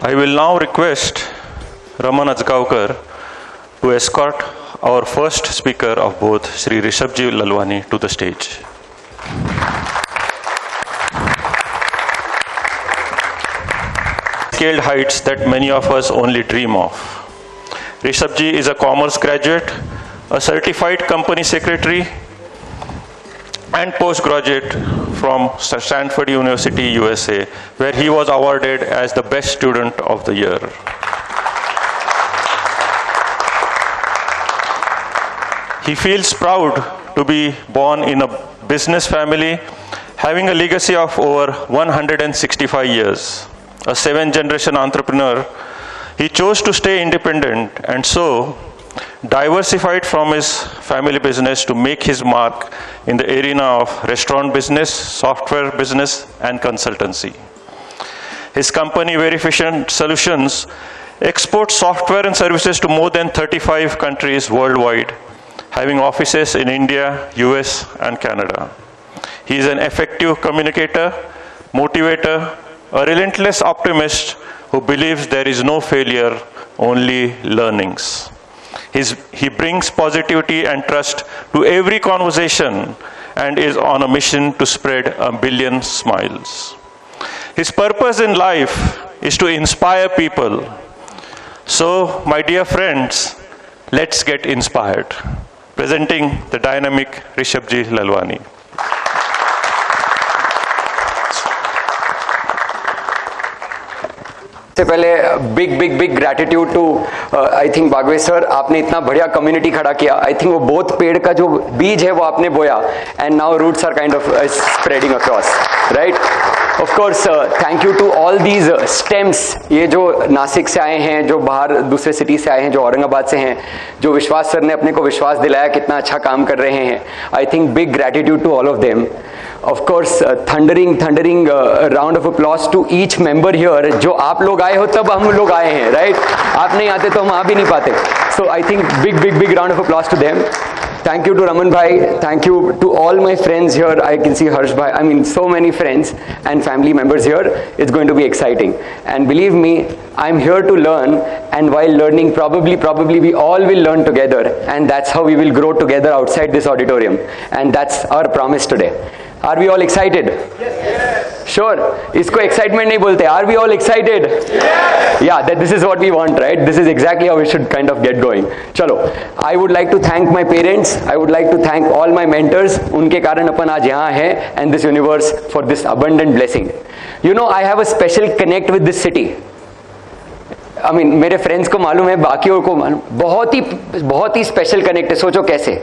I will now request Raman Ajgaonkar to escort our first speaker of both, Shri Rishabhji Lalwani, to the stage. Scaled heights that many of us only dream of. Rishabhji is a commerce graduate, a certified company secretary, and postgraduate from Stanford University, USA, where he was awarded as the best student of the year. He feels proud to be born in a business family, having a legacy of over 165 years. A 7th-generation entrepreneur, he chose to stay independent and so diversified from his family business to make his mark in the arena of restaurant business, software business, and consultancy. His company, Verification Solutions, exports software and services to more than 35 countries worldwide, having offices in India, US, and Canada. He is an effective communicator, motivator, a relentless optimist who believes there is no failure, only learnings. He brings positivity and trust to every conversation and is on a mission to spread 1 billion smiles. His purpose in life is to inspire people. So, my dear friends, let's get inspired. Presenting the dynamic Rishabhji Lalwani. सबसे पहले big gratitude to I think Bagwe sir, आपने इतना बढ़िया community खड़ा किया. I think वो both पेड़ का जो बीज है वो आपने बोया and now roots are kind of spreading across, right. Of course thank you to all these stems, ये जो नासिक से आए हैं, जो बाहर दूसरे सिटी से आए हैं, जो औरंगाबाद से हैं, जो विश्वास सर ने अपने को विश्वास दिलाया कितना अच्छा काम कर रहे हैं. I think big gratitude to all of them. Of course, thundering round of applause to each member here. जो आप लोग आए हो तब हम लोग आए हैं, right? आप नहीं आते तो हम आ भी नहीं पाते. So I think big round of applause to them. Thank you to Raman bhai. Thank you to all my friends here. I can see Harsh bhai. I mean, so many friends and family members here. It's going to be exciting. And believe me, I'm here to learn. And while learning, probably we all will learn together. And that's how we will grow together outside this auditorium. And that's our promise today. Are we all excited? Yes. Sure. इसको excitement नहीं बोलते. Are we all excited? Yes. Yeah, that this is what we want, right? This is exactly how we should kind of get going. चलो, I would like to thank my parents. I would like to thank all my mentors. उनके कारण अपन आज यहाँ हैं and this universe for this abundant blessing. You know, I have a special connect with this city. I mean, मेरे friends को मालूम है, बाकियों को मालूम, बहुत ही स्पेशल कनेक्ट है. सोचो कैसे.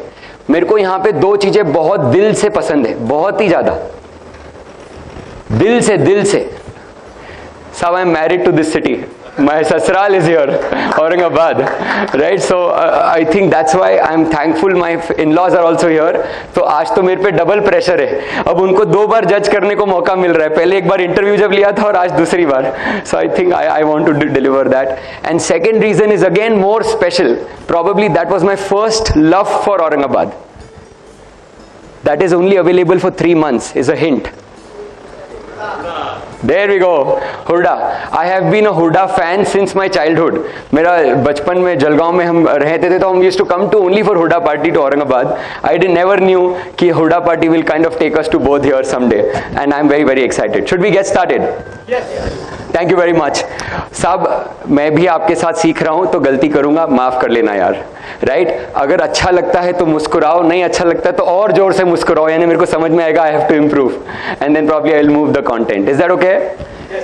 मेरे को यहाँ पे 2 चीजें बहुत दिल से पसंद है, बहुत ही ज्यादा दिल से. सब I am married to this city. My ससुराल is here, Aurangabad, right. So I think that's why I am thankful. My in-laws are also here. तो आज तो मेरे पे डबल प्रेशर है. अब उनको 2 बार जज करने को मौका मिल रहा है. पहले एक बार इंटरव्यू जब लिया था और आज दूसरी बार. So I think I want to deliver that. And second reason is again more special. Probably that was my first love for Aurangabad. That is only available for 3 months, is a hint. There we go. Hooda. I have been a Hooda fan since my childhood. मेरा बचपन में जलगांव में हम रहते थे तो हम used to come to only for Hooda party to Aurangabad. I never knew कि Hooda party will kind of take us to both here someday. And I'm very excited. Should we get started? Yes. Thank you very much. साहब, मैं भी आपके साथ सीख रहा हूं तो गलती करूंगा, माफ कर लेना यार, राइट. अगर अच्छा लगता है तो मुस्कुराओ, नहीं अच्छा लगता है तो और जोर से मुस्कुराओ, यानी मेरे को समझ में आएगा I have to improve and then probably I will move the content. Is that okay?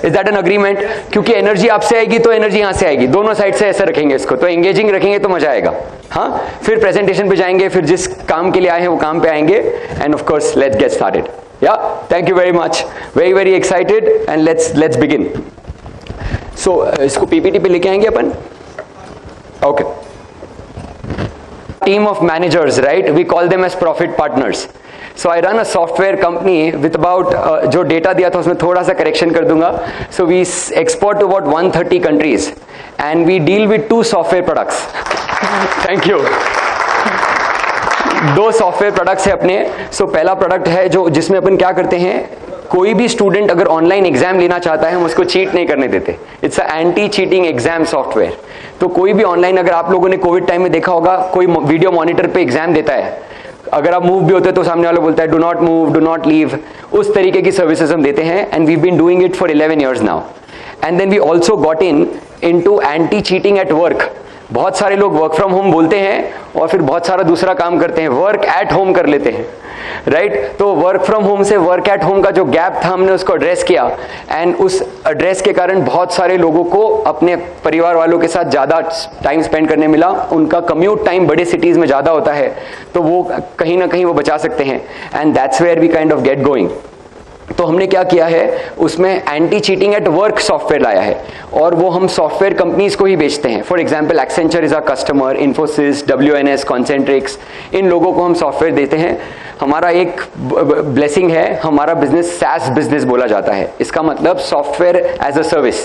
Is that an agreement? क्योंकि एनर्जी आपसे आएगी तो एनर्जी यहां से आएगी. दोनों साइड से ऐसे रखेंगे इसको, तो एंगेजिंग रखेंगे तो मजा आएगा. हाँ, फिर प्रेजेंटेशन पे जाएंगे, फिर जिस काम के लिए आए हैं वो काम पे आएंगे. And of course let's get started. Yeah, thank you very much. Very excited and let's begin. So इसको पीपीटी पे लेके आएंगे अपन. Okay. Team of managers, right, we call them as profit partners. So I run a software company with about, जो data दिया था उसमें थोड़ा सा करेक्शन कर दूंगा. So we export to about 130 countries and we deal with 2 software products. Thank you. 2 software products है अपने. सो पहला प्रोडक्ट है जो जिसमें अपन क्या करते हैं, कोई भी स्टूडेंट अगर ऑनलाइन एग्जाम लेना चाहता है हम उसको चीट नहीं करने देते। It's a anti cheating exam software. तो कोई भी ऑनलाइन, अगर आप लोगों ने कोविड टाइम में देखा होगा, कोई वीडियो मॉनिटर पे एग्जाम देता है, अगर आप मूव भी होते तो सामने वाला बोलता है do not move, do not leave. उस तरीके की सर्विसेज हम देते हैं and we been doing it for 11 years now. And then we also got into anti cheating at work. बहुत सारे लोग वर्क फ्रॉम होम बोलते हैं और फिर बहुत सारा दूसरा काम करते हैं, वर्क एट होम कर लेते हैं, राइट? तो वर्क फ्रॉम होम से वर्क एट होम का जो गैप था हमने उसको एड्रेस किया एंड उस एड्रेस के कारण बहुत सारे लोगों को अपने परिवार वालों के साथ ज़्यादा टाइम स्पेंड करने मिला। उनका कम्यूट टाइम बड़े सिटीज़ में ज़्यादा होता है तो वो कहीं ना कहीं वो बचा सकते हैं and that's where we kind of get going. तो हमने क्या किया है, उसमें anti cheating at work software लाया है और वो हम सॉफ्टवेयर कंपनीज को ही बेचते हैं। For example Accenture is a customer, Infosys, WNS, Concentrix, इन लोगों को हम सॉफ्टवेयर देते हैं। हमारा एक ब्लेसिंग है, हमारा बिजनेस SaaS बिजनेस बोला जाता है। इसका मतलब सॉफ्टवेयर एज अ सर्विस।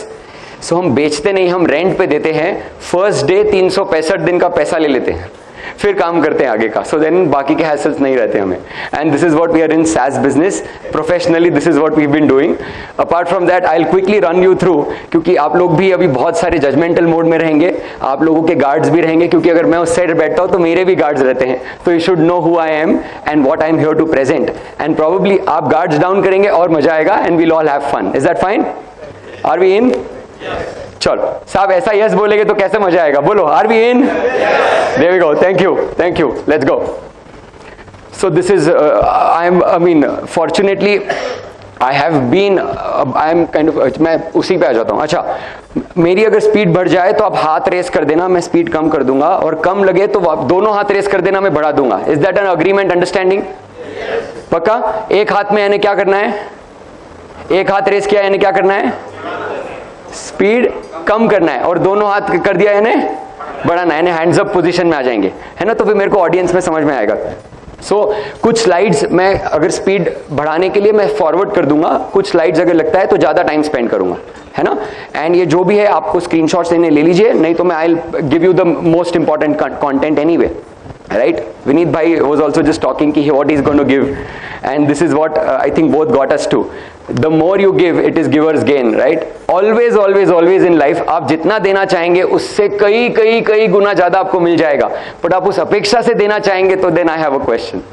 सो हम बेचते नहीं, हम रेंट पे देते हैं। फर्स्ट डे 365 दिन का पैसा ले लेते हैं, फिर काम करते हैं आगे का। सो देन बाकी के हैसल्स नहीं रहते हमें। And this is what we are in SaaS business professionally, this is what we been doing. Apart from that I will quickly run you through, क्योंकि आप लोग भी अभी बहुत सारे जजमेंटल मोड में रहेंगे, आप लोगों के गार्ड्स भी रहेंगे, क्योंकि अगर मैं उस साइड बैठता हूं तो मेरे भी गार्ड्स रहते हैं। तो you should know who I am and what I am here to present. And probably आप गार्ड्स डाउन करेंगे और मजा आएगा and we'll all have fun. Is that fine? Are we in? चलो साहब ऐसा यस बोलेंगे तो कैसे मजा आएगा, बोलो are we in? There we go, thank you, let's go. So this is I mean fortunately I have been, I am kind of, मैं उसी पे आ जाता हूँ। अच्छा, मेरी अगर स्पीड बढ़ जाए तो आप हाथ रेस कर देना, मैं स्पीड कम कर दूंगा, और कम लगे तो आप दोनों हाथ रेस कर देना, मैं बढ़ा दूंगा। Is that an agreement, understanding? पक्का? एक हाथ में यानी क्या करना है, एक हाथ रेस किया यानी क्या करना है, स्पीड कम करना है, और दोनों हाथ कर दिया यानी बढ़ाना है, यानी हैंड्स अप पोजीशन में आ जाएंगे, है ना? तो फिर मेरे को ऑडियंस में समझ में आएगा। कुछ स्लाइड्स मैं अगर स्पीड बढ़ाने के लिए मैं फॉरवर्ड कर दूंगा, कुछ स्लाइड्स अगर लगता है तो ज्यादा टाइम स्पेंड करूंगा, है ना? एंड ये जो भी है आपको स्क्रीनशॉट्स लेने ले लीजिए, नहीं तो मैं I will give you the most important content anyway, right? Vineet bhai was also just talking ki what he's going to give, and this is what I think both got us to. The more you give, it is giver's gain, right? Always in life आप जितना देना चाहेंगे उससे कई गुना ज्यादा आपको मिल जाएगा, but आप उस अपेक्षा से देना चाहेंगे तो then I have a question.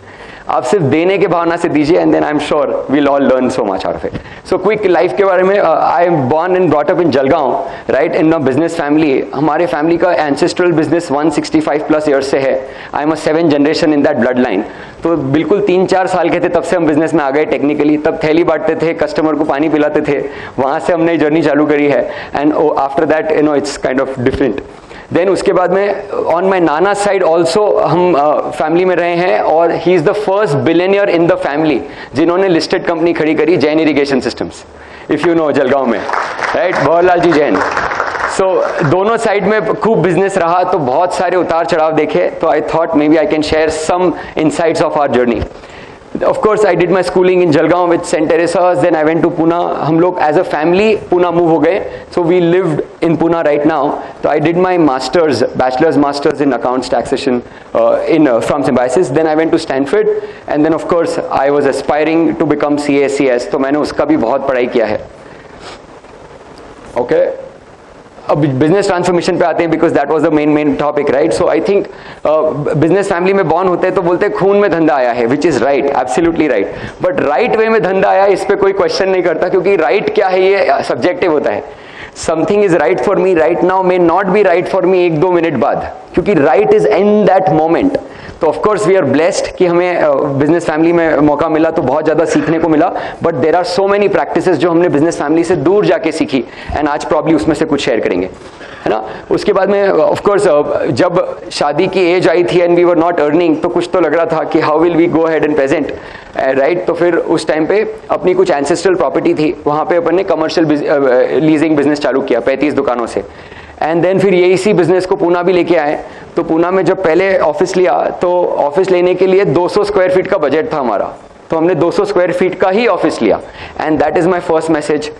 आप सिर्फ देने के भावना से दीजिए and then I am sure we'll all learn so much out of it. So quick life के बारे में, I am born and brought up in Jalgaon, right, in a business family. हमारे फैमिली का एंसेस्ट्रल बिजनेस 165 प्लस ईयर्स से है। I am a 7th generation in that blood line. तो बिल्कुल 3-4 साल के थे तब से हम बिजनेस में आ गए टेक्निकली। तब थैली बांटते थे, कस्टमर को पानी पिलाते थे, वहां से हमने जर्नी चालू करी है। And after that you know it's kind of different. Then उसके बाद में on my Nana side also हम फैमिली में रहे हैं, और he is the first billionaire in the family जिन्होंने लिस्टेड कंपनी खड़ी करी, Jain irrigation systems, if you know, Jalgaon में, राइट, भंवरलाल जी जैन। सो दोनों साइड में खूब बिजनेस रहा, तो बहुत सारे उतार चढ़ाव देखे, तो I thought maybe I can share some insights of our journey. Of course, I did my schooling in Jalgaon with St. Teresa's. Then I went to Pune. हम लोग as a family Pune move हो गए. So we lived in Pune right now. So I did my masters, masters in accounts taxation from Symbiosis. Then I went to Stanford, and then of course I was aspiring to become CACS. तो मैंने उसका भी बहुत पढ़ाई किया है. Okay. अब business transformation पे आते हैं, because that was the main topic, right? So I think business family में बॉर्न होते हैं तो बोलते हैं खून में धंधा आया है, which is right, absolutely right, but right way में धंधा आया इस पे कोई क्वेश्चन नहीं करता, क्योंकि राइट क्या है ये सब्जेक्टिव होता है। Something is right for me right now may not be right for me 1-2 minute बाद, क्योंकि right is in that moment. तो of course we are blessed कि हमें बिजनेस फैमिली में मौका मिला, तो बहुत ज़्यादा सीखने को मिला, but there are so many practices जो हमने बिजनेस फैमिली से दूर जाके सीखी, एंड आज प्रॉब्ली उसमें से कुछ शेयर करेंगे, है ना? उसके बाद में ऑफ कोर्स जब शादी की एज आई थी and we were not earning, तो कुछ तो लग रहा था कि how will we go ahead and present, right? तो फिर उस टाइम पे अपनी कुछ एंसेस्ट्रल प्रॉपर्टी थी, वहाँ पे अपन ने कमर्शियल लीजिंग बिजनेस चालू किया 35 दुकानों से, एंड देन फिर ये इसी बिजनेस को पूना भी लेके आए। तो पूना में जब पहले ऑफिस लिया, तो ऑफिस लेने के लिए 200 स्क्वायर फीट का बजट था हमारा, तो हमने 200 स्क्वायर फीट का ही ऑफिस लिया। And that is my first message,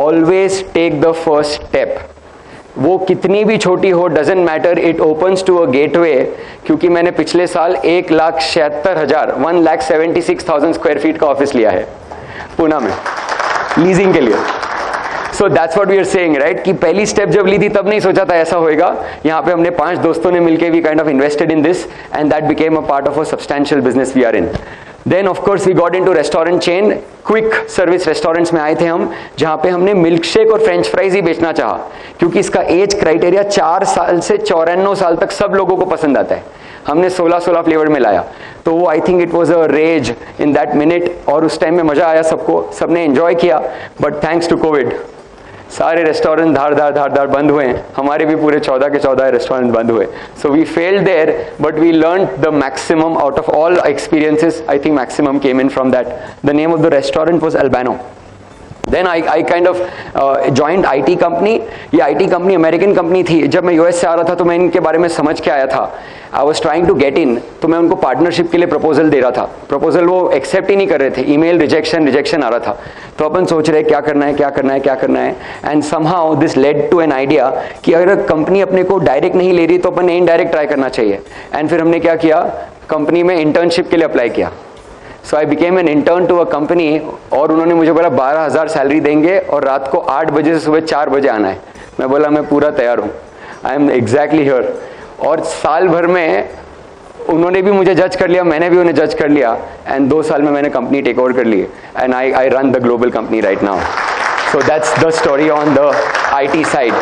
always take the first step. वो कितनी भी छोटी हो, doesn't matter, it opens to a gateway. क्योंकि मैंने पिछले साल 1,76,000 1,76,000 स्क्वायर फीट का ऑफिस लिया है। पूना में लीजिंग के लिए। So that's what we are saying right, कि पहली स्टेप जब ली थी तब नहीं सोचा था ऐसा होएगा। यहाँ पे हमने 5 दोस्तों ने मिलकर we kind of invested in this and that became a part of a substantial business we are in. Then of course we got into restaurant chain, quick service restaurants में आए थे हम, जहां पे हमने मिल्क शेक और French fries ही बेचना चाहा, क्योंकि इसका एज क्राइटेरिया 4 साल से 94 साल तक सब लोगों को पसंद आता है। हमने 16 फ्लेवर में लाया, तो वो I think it was a rage in that minute, और उस टाइम में मजा आया सबको, सबने एंजॉय किया। बट थैंक्स टू कोविड सारे रेस्टोरेंट धार धार बंद हुए हैं, हमारे भी पूरे 14 के 14 रेस्टोरेंट बंद हुए। So we failed there but we learn the maximum out of all experiences. I think maximum came in from that. The name of the restaurant was Albano. Then I kind of joined IT company. ये IT company American company थी। जब मैं US से आ रहा था तो मैं इनके बारे में समझ के आया था। I was trying to get in, तो मैं उनको पार्टनरशिप के लिए प्रपोजल दे रहा था। प्रपोजल वो एक्सेप्ट ही नहीं कर रहे थे, ईमेल रिजेक्शन आ रहा था। तो अपन सोच रहे क्या करना है, and somehow this led to an idea कि अगर कंपनी अपने को डायरेक्ट नहीं ले रही तो अपन इनडायरेक्ट ट्राई करना चाहिए। एंड फिर हमने क्या किया, कंपनी में इंटर्नशिप के लिए अप्लाई किया। So I became an intern to a company, और उन्होंने मुझे बोला 12,000 सैलरी देंगे और रात को 8 बजे से सुबह 4 बजे आना है। मैं बोला मैं पूरा तैयार हूँ, आई एम एग्जैक्टली हियर। और साल भर में उन्होंने भी मुझे जज कर लिया, मैंने भी उन्हें जज कर लिया, एंड 2 साल में मैंने कंपनी टेक ओवर कर ली, and I run the global company right now. So that's the story on the IT side.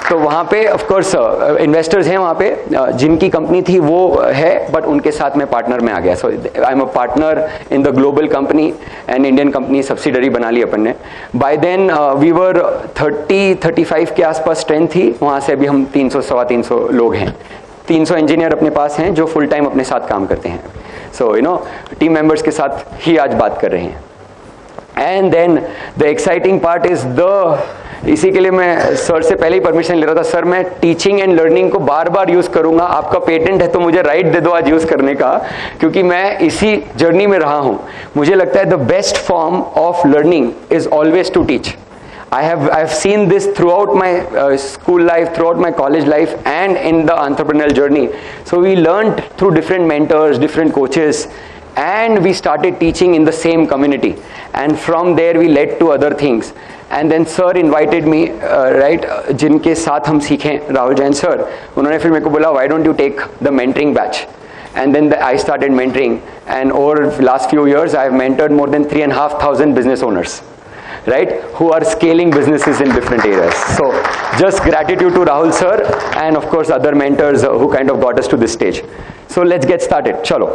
तो वहाँ पे ऑफ कोर्स इन्वेस्टर्स हैं वहाँ पे, जिनकी कंपनी थी वो है, बट उनके साथ मैं पार्टनर में आ गया। So I am a partner in the global company, and Indian company subsidiary बना ली अपन ने। बाय देन वी वर 30-35 के आसपास स्ट्रेंथ थी। वहाँ से अभी हम 300-325 लोग हैं। 300 इंजीनियर अपने पास हैं जो फुल टाइम अपने साथ काम करते हैं। So you know team members के साथ ही आज बात कर रहे हैं। And then the exciting part is इसी के लिए मैं सर से पहले ही परमिशन ले रहा था। सर मैं टीचिंग एंड लर्निंग को बार बार यूज करूंगा, आपका पेटेंट है तो मुझे राइट दे दो आज यूज करने का, क्योंकि मैं इसी जर्नी में रहा हूं। मुझे लगता है the best form of learning is always to teach. I have seen this throughout my school life, throughout my college life, and in the entrepreneurial journey. So we learned through different mentors, different coaches, and we started teaching in the same community. And from there we led to other things. And then sir invited me, right, जिनके साथ हम सीखें, Rahul Jain sir, उन्होंने फिर मेरे को बोला why don't you take the mentoring batch. And then I started mentoring, and over the last few years I have mentored more than 3,500 business owners, right, who are scaling businesses in different areas. So just gratitude to Rahul sir and of course other mentors who kind of got us to this stage. So let's get started. Chalo.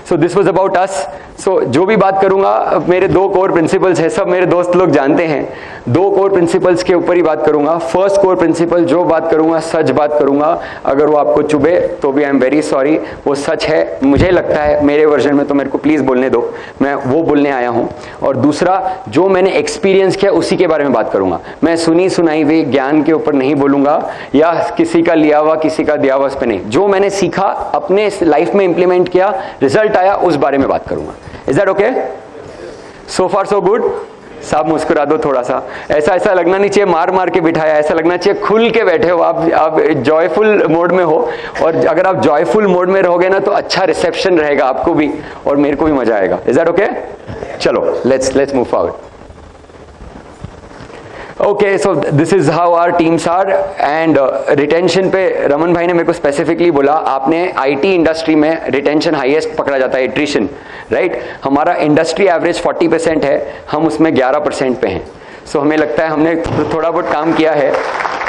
So this was about us. So जो भी बात करूंगा मेरे 2 core principles हैं, सब मेरे दोस्त लोग जानते हैं। 2 कोर प्रिंसिपल्स के ऊपर ही बात करूंगा। फर्स्ट कोर प्रिंसिपल, जो बात करूंगा सच बात करूंगा, अगर वो आपको चुभे तो भी आई एम वेरी सॉरी, वो सच है। मुझे लगता है मेरे वर्जन में, तो मेरे को प्लीज बोलने दो, मैं वो बोलने आया हूं। और दूसरा, जो मैंने एक्सपीरियंस किया उसी के बारे में बात करूंगा। मैं सुनी सुनाई हुई ज्ञान के ऊपर नहीं बोलूंगा, या किसी का लिया हुआ किसी का दिया हुआ उस पर नहीं। जो मैंने सीखा, अपने लाइफ में इंप्लीमेंट किया, रिजल्ट आया, उस बारे में बात करूंगा। Is that okay? So far so good? साहब मुस्कुरा दो थोड़ा सा। ऐसा लगना नहीं चाहिए मार मार के बिठाया, ऐसा लगना चाहिए खुल के बैठे हो आप जॉयफुल मोड में हो। और अगर आप जॉयफुल मोड में रहोगे ना तो अच्छा रिसेप्शन रहेगा आपको भी और मेरे को भी मजा आएगा। Is that okay? चलो let's move forward. Okay, so this is how our teams are. And retention पे रमन भाई ने मेरे को स्पेसिफिकली बोला, आपने IT इंडस्ट्री में रिटेंशन हाईएस्ट पकड़ा जाता है, एट्रिशन, राइट? हमारा इंडस्ट्री एवरेज 40% है, हम उसमें 11% पे हैं। सो हमें लगता है हमने थोड़ा बहुत काम किया है,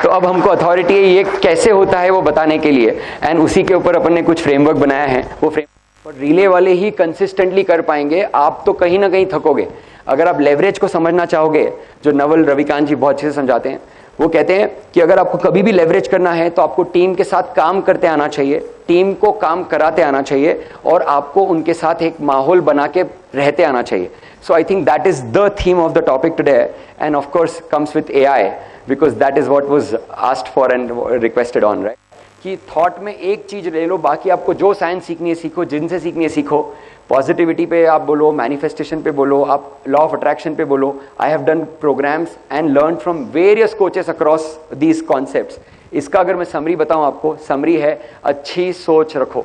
तो अब हमको अथॉरिटी है ये कैसे होता है वो बताने के लिए, एंड उसी के ऊपर अपन ने कुछ फ्रेमवर्क बनाया है। वो फ्रेमवर्क रिले वाले ही कंसिस्टेंटली कर पाएंगे, आप तो कहीं ना कहीं थकोगे। अगर आप लेवरेज को समझना चाहोगे, जो नवल रविकांत जी बहुत अच्छे से समझाते हैं, वो कहते हैं कि अगर आपको कभी भी लेवरेज करना है तो आपको टीम के साथ काम करते आना चाहिए, टीम को काम कराते आना चाहिए, और आपको उनके साथ एक माहौल बना के रहते आना चाहिए। So I think that is the theme of the topic today, and of course comes with AI, because that is what was asked for and requested on, right? कि थॉट में एक चीज ले लो, बाकी आपको जो साइंस सीखनी है सीखो, जिनसे सीखनी है सीखो। पॉजिटिविटी पे आप बोलो, मैनिफेस्टेशन पे बोलो, आप लॉ ऑफ अट्रैक्शन पे बोलो। I have done programs and learn from various coaches across these concepts. इसका अगर मैं समरी बताऊं आपको, समरी है अच्छी सोच रखो।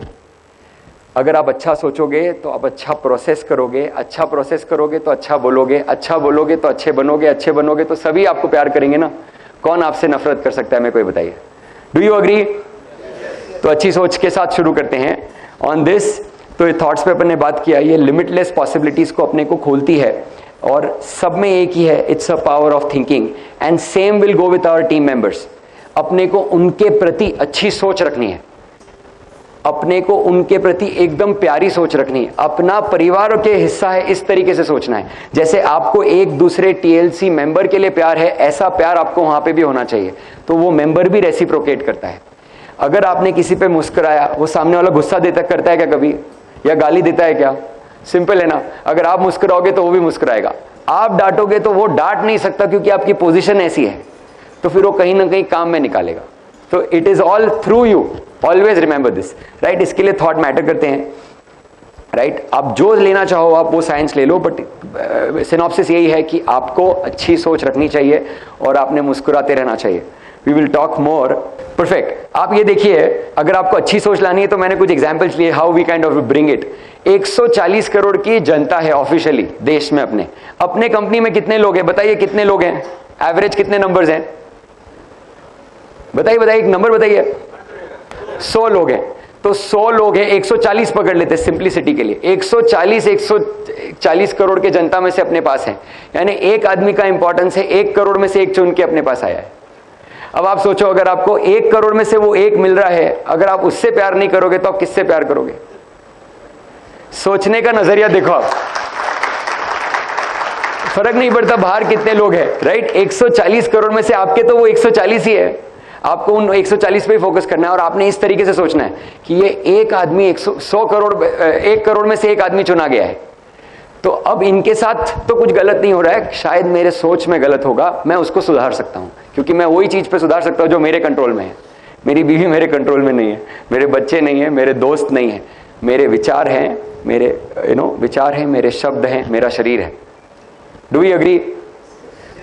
अगर आप अच्छा सोचोगे तो आप अच्छा प्रोसेस करोगे, अच्छा प्रोसेस करोगे तो अच्छा बोलोगे, अच्छा बोलोगे तो अच्छे बनोगे, अच्छे बनोगे तो सभी आपको प्यार करेंगे ना। कौन आपसे नफरत कर सकता है, मेरे को ये बताइए। Do you agree? तो अच्छी सोच के साथ शुरू करते हैं ऑन दिस। तो ये थॉट्स पे अपन ने बात किया, ये लिमिटलेस पॉसिबिलिटीज को अपने को खोलती है और सब में एक ही है, it's a power of thinking. And same will go with our team members. अपने को उनके प्रति अच्छी सोच रखनी है, अपने को उनके प्रति एकदम प्यारी सोच रखनी है, अपना परिवार के हिस्सा है इस तरीके से सोचना है। जैसे आपको एक दूसरे टीएलसी मेंबर के लिए प्यार है, ऐसा प्यार आपको वहां पे भी होना चाहिए, तो वो मेंबर भी रेसिप्रोकेट करता है। अगर आपने किसी पे मुस्कुराया, वो सामने वाला गुस्सा देता करता है क्या कभी, या गाली देता है क्या? सिंपल है ना। अगर आप मुस्कुराओगे तो वो भी मुस्कुराएगा, आप डांटोगे तो वो डांट नहीं सकता क्योंकि आपकी पोजीशन ऐसी है, तो फिर वो कहीं ना कहीं काम में निकालेगा। तो it is all through you, always remember this, right. इसके लिए थॉट मैटर करते हैं, राइट। आप जो लेना चाहो आप वो साइंस ले लो, बट सिनॉप्सिस यही है कि आपको अच्छी सोच रखनी चाहिए और आपने मुस्कुराते रहना चाहिए। We will talk more. Perfect. आप ये देखिए, अगर आपको अच्छी सोच लानी है तो मैंने कुछ एग्जांपल्स लिए, how we kind of bring it. 140 crore की जनता है ऑफिशियली देश में। अपने कंपनी में कितने लोग हैं बताइए, कितने लोग हैं? एवरेज कितने नंबर्स हैं बताइए, बताइए एक नंबर बताइए। 100 लोग हैं, तो 100 लोग हैं, 140 पकड़ लेते हैं सिंप्लिसिटी के लिए। 140 करोड़ के जनता में से अपने पास है, यानी एक आदमी का इंपॉर्टेंस है 1 करोड़ में से एक चुन के अपने पास आया है। अब आप सोचो, अगर आपको 1 करोड़ में से वो एक मिल रहा है, अगर आप उससे प्यार नहीं करोगे तो आप किससे प्यार करोगे? सोचने का नजरिया देखो आप, फर्क नहीं पड़ता बाहर कितने लोग हैं, राइट। 140 करोड़ में से आपके तो वो 140 ही है, आपको उन 140 पे ही फोकस करना है। और आपने इस तरीके से सोचना है कि ये एक आदमी 100 करोड़ 1 करोड़ में से एक आदमी चुना गया है, तो अब इनके साथ तो कुछ गलत नहीं हो रहा है, शायद मेरे सोच में गलत होगा, मैं उसको सुधार सकता हूं, क्योंकि मैं वही चीज पे सुधार सकता हूं जो मेरे कंट्रोल में है। मेरी बीवी मेरे कंट्रोल में नहीं है, मेरे बच्चे नहीं है, मेरे दोस्त नहीं है, मेरे विचार हैं, मेरे विचार हैं, मेरे शब्द हैं, मेरा शरीर है। Do we agree?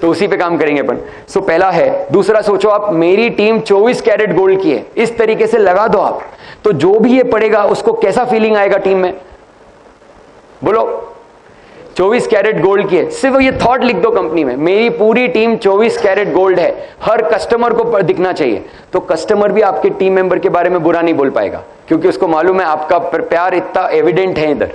तो उसी पे काम करेंगे अपन। सो पहला है। दूसरा सोचो आप, मेरी टीम 24 कैरेट गोल्ड की है, इस तरीके से लगा दो आप, तो जो भी ये पढ़ेगा उसको कैसा फीलिंग आएगा टीम में? बोलो। 24 कैरेट गोल्ड की है, सिर्फ ये थॉट लिख दो कंपनी में, मेरी पूरी टीम 24 कैरेट गोल्ड है। हर कस्टमर को दिखना चाहिए, तो कस्टमर भी आपके टीम मेंबर के बारे में बुरा नहीं बोल पाएगा, क्योंकि उसको मालूम है आपका प्यार इतना एविडेंट है इधर।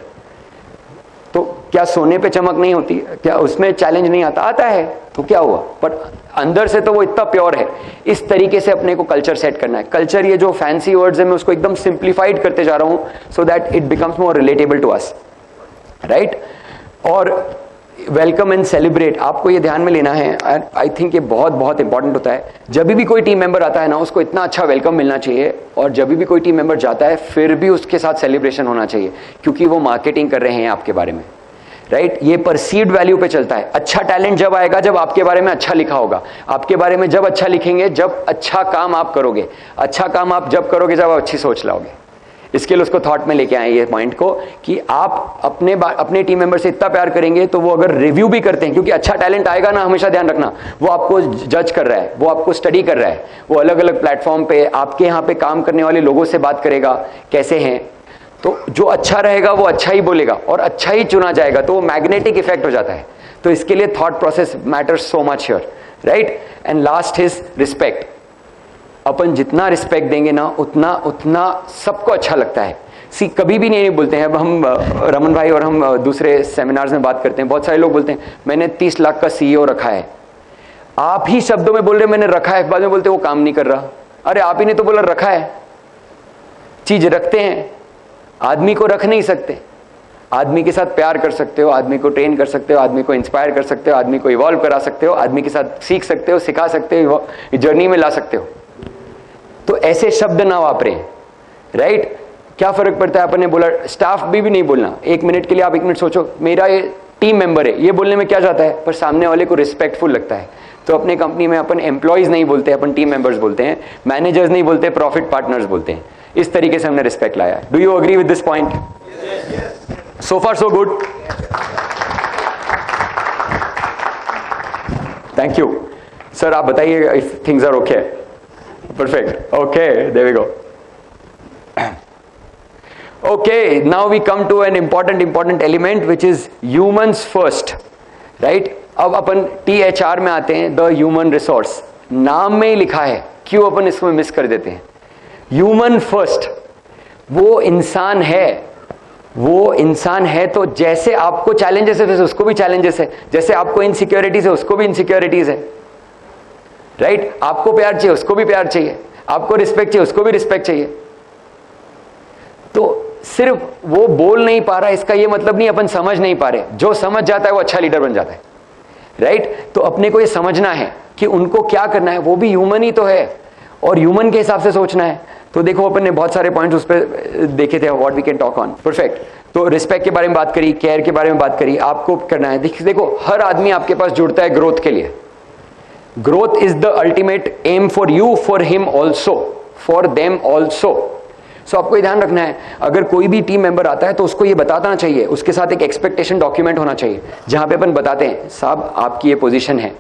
तो क्या सोने पे चमक नहीं होती? क्या उसमें चैलेंज नहीं आता? आता है, तो क्या हुआ, पर अंदर से तो वो इतना प्योर है। इस तरीके से अपने को कल्चर सेट करना है। कल्चर, ये जो फैंसी वर्ड्स है, मैं उसको एकदम सिंप्लीफाइड करते जा रहा हूं, so that it becomes more relatable to us, right. और वेलकम एंड सेलिब्रेट, आपको ये ध्यान में लेना है। आई थिंक ये बहुत बहुत इंपॉर्टेंट होता है। जब भी कोई टीम मेंबर आता है ना, उसको इतना अच्छा वेलकम मिलना चाहिए, और जब भी कोई टीम मेंबर जाता है फिर भी उसके साथ सेलिब्रेशन होना चाहिए, क्योंकि वो मार्केटिंग कर रहे हैं आपके बारे में, राइट। ये परसीव्ड वैल्यू पे चलता है। अच्छा टैलेंट जब आएगा जब आपके बारे में अच्छा लिखा होगा, आपके बारे में जब अच्छा लिखेंगे, जब अच्छा काम आप करोगे। अच्छा काम आप जब करोगे जब आप अच्छी सोच लाओगे। इसके लिए उसको थॉट में लेके आए ये पॉइंट को, कि आप अपने टीम मेंबर से इतना प्यार करेंगे तो वो अगर रिव्यू भी करते हैं, क्योंकि अच्छा टैलेंट आएगा ना, हमेशा ध्यान रखना, वो आपको जज कर रहा है, वो आपको स्टडी कर रहा है, वो अलग अलग प्लेटफॉर्म पे आपके यहाँ पे काम करने वाले लोगों से बात करेगा कैसे हैं, तो जो अच्छा रहेगा वो अच्छा ही बोलेगा और अच्छा ही चुना जाएगा, तो वो मैग्नेटिक इफेक्ट हो जाता है। तो इसके लिए thought process matters so much here, right. And last is respect. अपन जितना रिस्पेक्ट देंगे ना, उतना उतना सबको अच्छा लगता है। कभी भी नहीं बोलते हैं। अब हम रमन भाई और हम दूसरे सेमिनार्स में बात करते हैं, बहुत सारे लोग बोलते हैं मैंने 30 लाख का CEO रखा है। आप ही शब्दों में बोल रहे मैंने रखा है, बाद में बोलते वो काम नहीं कर रहा। अरे आप ही ने तो बोला रखा है। चीज रखते हैं, आदमी को रख नहीं सकते। आदमी के साथ प्यार कर सकते हो, आदमी को ट्रेन कर सकते हो, आदमी को इंस्पायर कर सकते हो, आदमी को इवॉल्व करा सकते हो, आदमी के साथ सीख सकते हो, सिखा सकते हो, जर्नी में ला सकते हो। तो ऐसे शब्द ना वापरें, राइट। क्या फर्क पड़ता है, अपन ने बोला स्टाफ भी नहीं बोलना। 1 मिनट के लिए आप 1 मिनट सोचो, मेरा ये टीम मेंबर है, ये बोलने में क्या जाता है, पर सामने वाले को रिस्पेक्टफुल लगता है। तो अपने कंपनी में अपन एम्प्लॉयज नहीं बोलते, अपन टीम मेंबर्स बोलते हैं, मैनेजर्स नहीं बोलते, प्रॉफिट पार्टनर्स बोलते हैं। इस तरीके से हमने रिस्पेक्ट लाया है। Do you agree with this point? So far so good. Thank you sir. आप बताइए if things are okay. Perfect, okay, there we go. Okay, now we come to an important element which is humans first, right? अब अपन THR में आते हैं, the human resource, नाम में ही लिखा है, क्यों अपन इसमें मिस कर देते हैं? ह्यूमन फर्स्ट, वो इंसान है तो जैसे आपको चैलेंजेस है वैसे उसको भी चैलेंजेस है, जैसे आपको इनसिक्योरिटीज है उसको भी इनसिक्योरिटीज है, राइट? आपको प्यार चाहिए उसको भी प्यार चाहिए, आपको रिस्पेक्ट चाहिए उसको भी रिस्पेक्ट चाहिए। तो सिर्फ वो बोल नहीं पा रहा इसका ये मतलब नहीं अपन समझ नहीं पा रहे, जो समझ जाता है वो अच्छा लीडर बन जाता है, राइट? तो अपने को ये समझना है कि उनको क्या करना है, वो भी ह्यूमन ही तो है और ह्यूमन के हिसाब से सोचना है। तो देखो अपन ने बहुत सारे पॉइंट्स उस पर देखे थे, what we can talk on, perfect. तो रिस्पेक्ट के बारे में बात करी, केयर के बारे में बात करी, आपको करना है। देखो हर आदमी आपके पास जुड़ता है ग्रोथ के लिए, growth is the ultimate aim for you, for him also, for them also. So आपको ये ध्यान रखना है, अगर कोई भी टीम मेंबर आता है तो उसको ये बताना चाहिए, उसके साथ एक एक्सपेक्टेशन डॉक्यूमेंट होना चाहिए जहां पे अपन बताते हैं साहब आपकी ये पोजीशन है,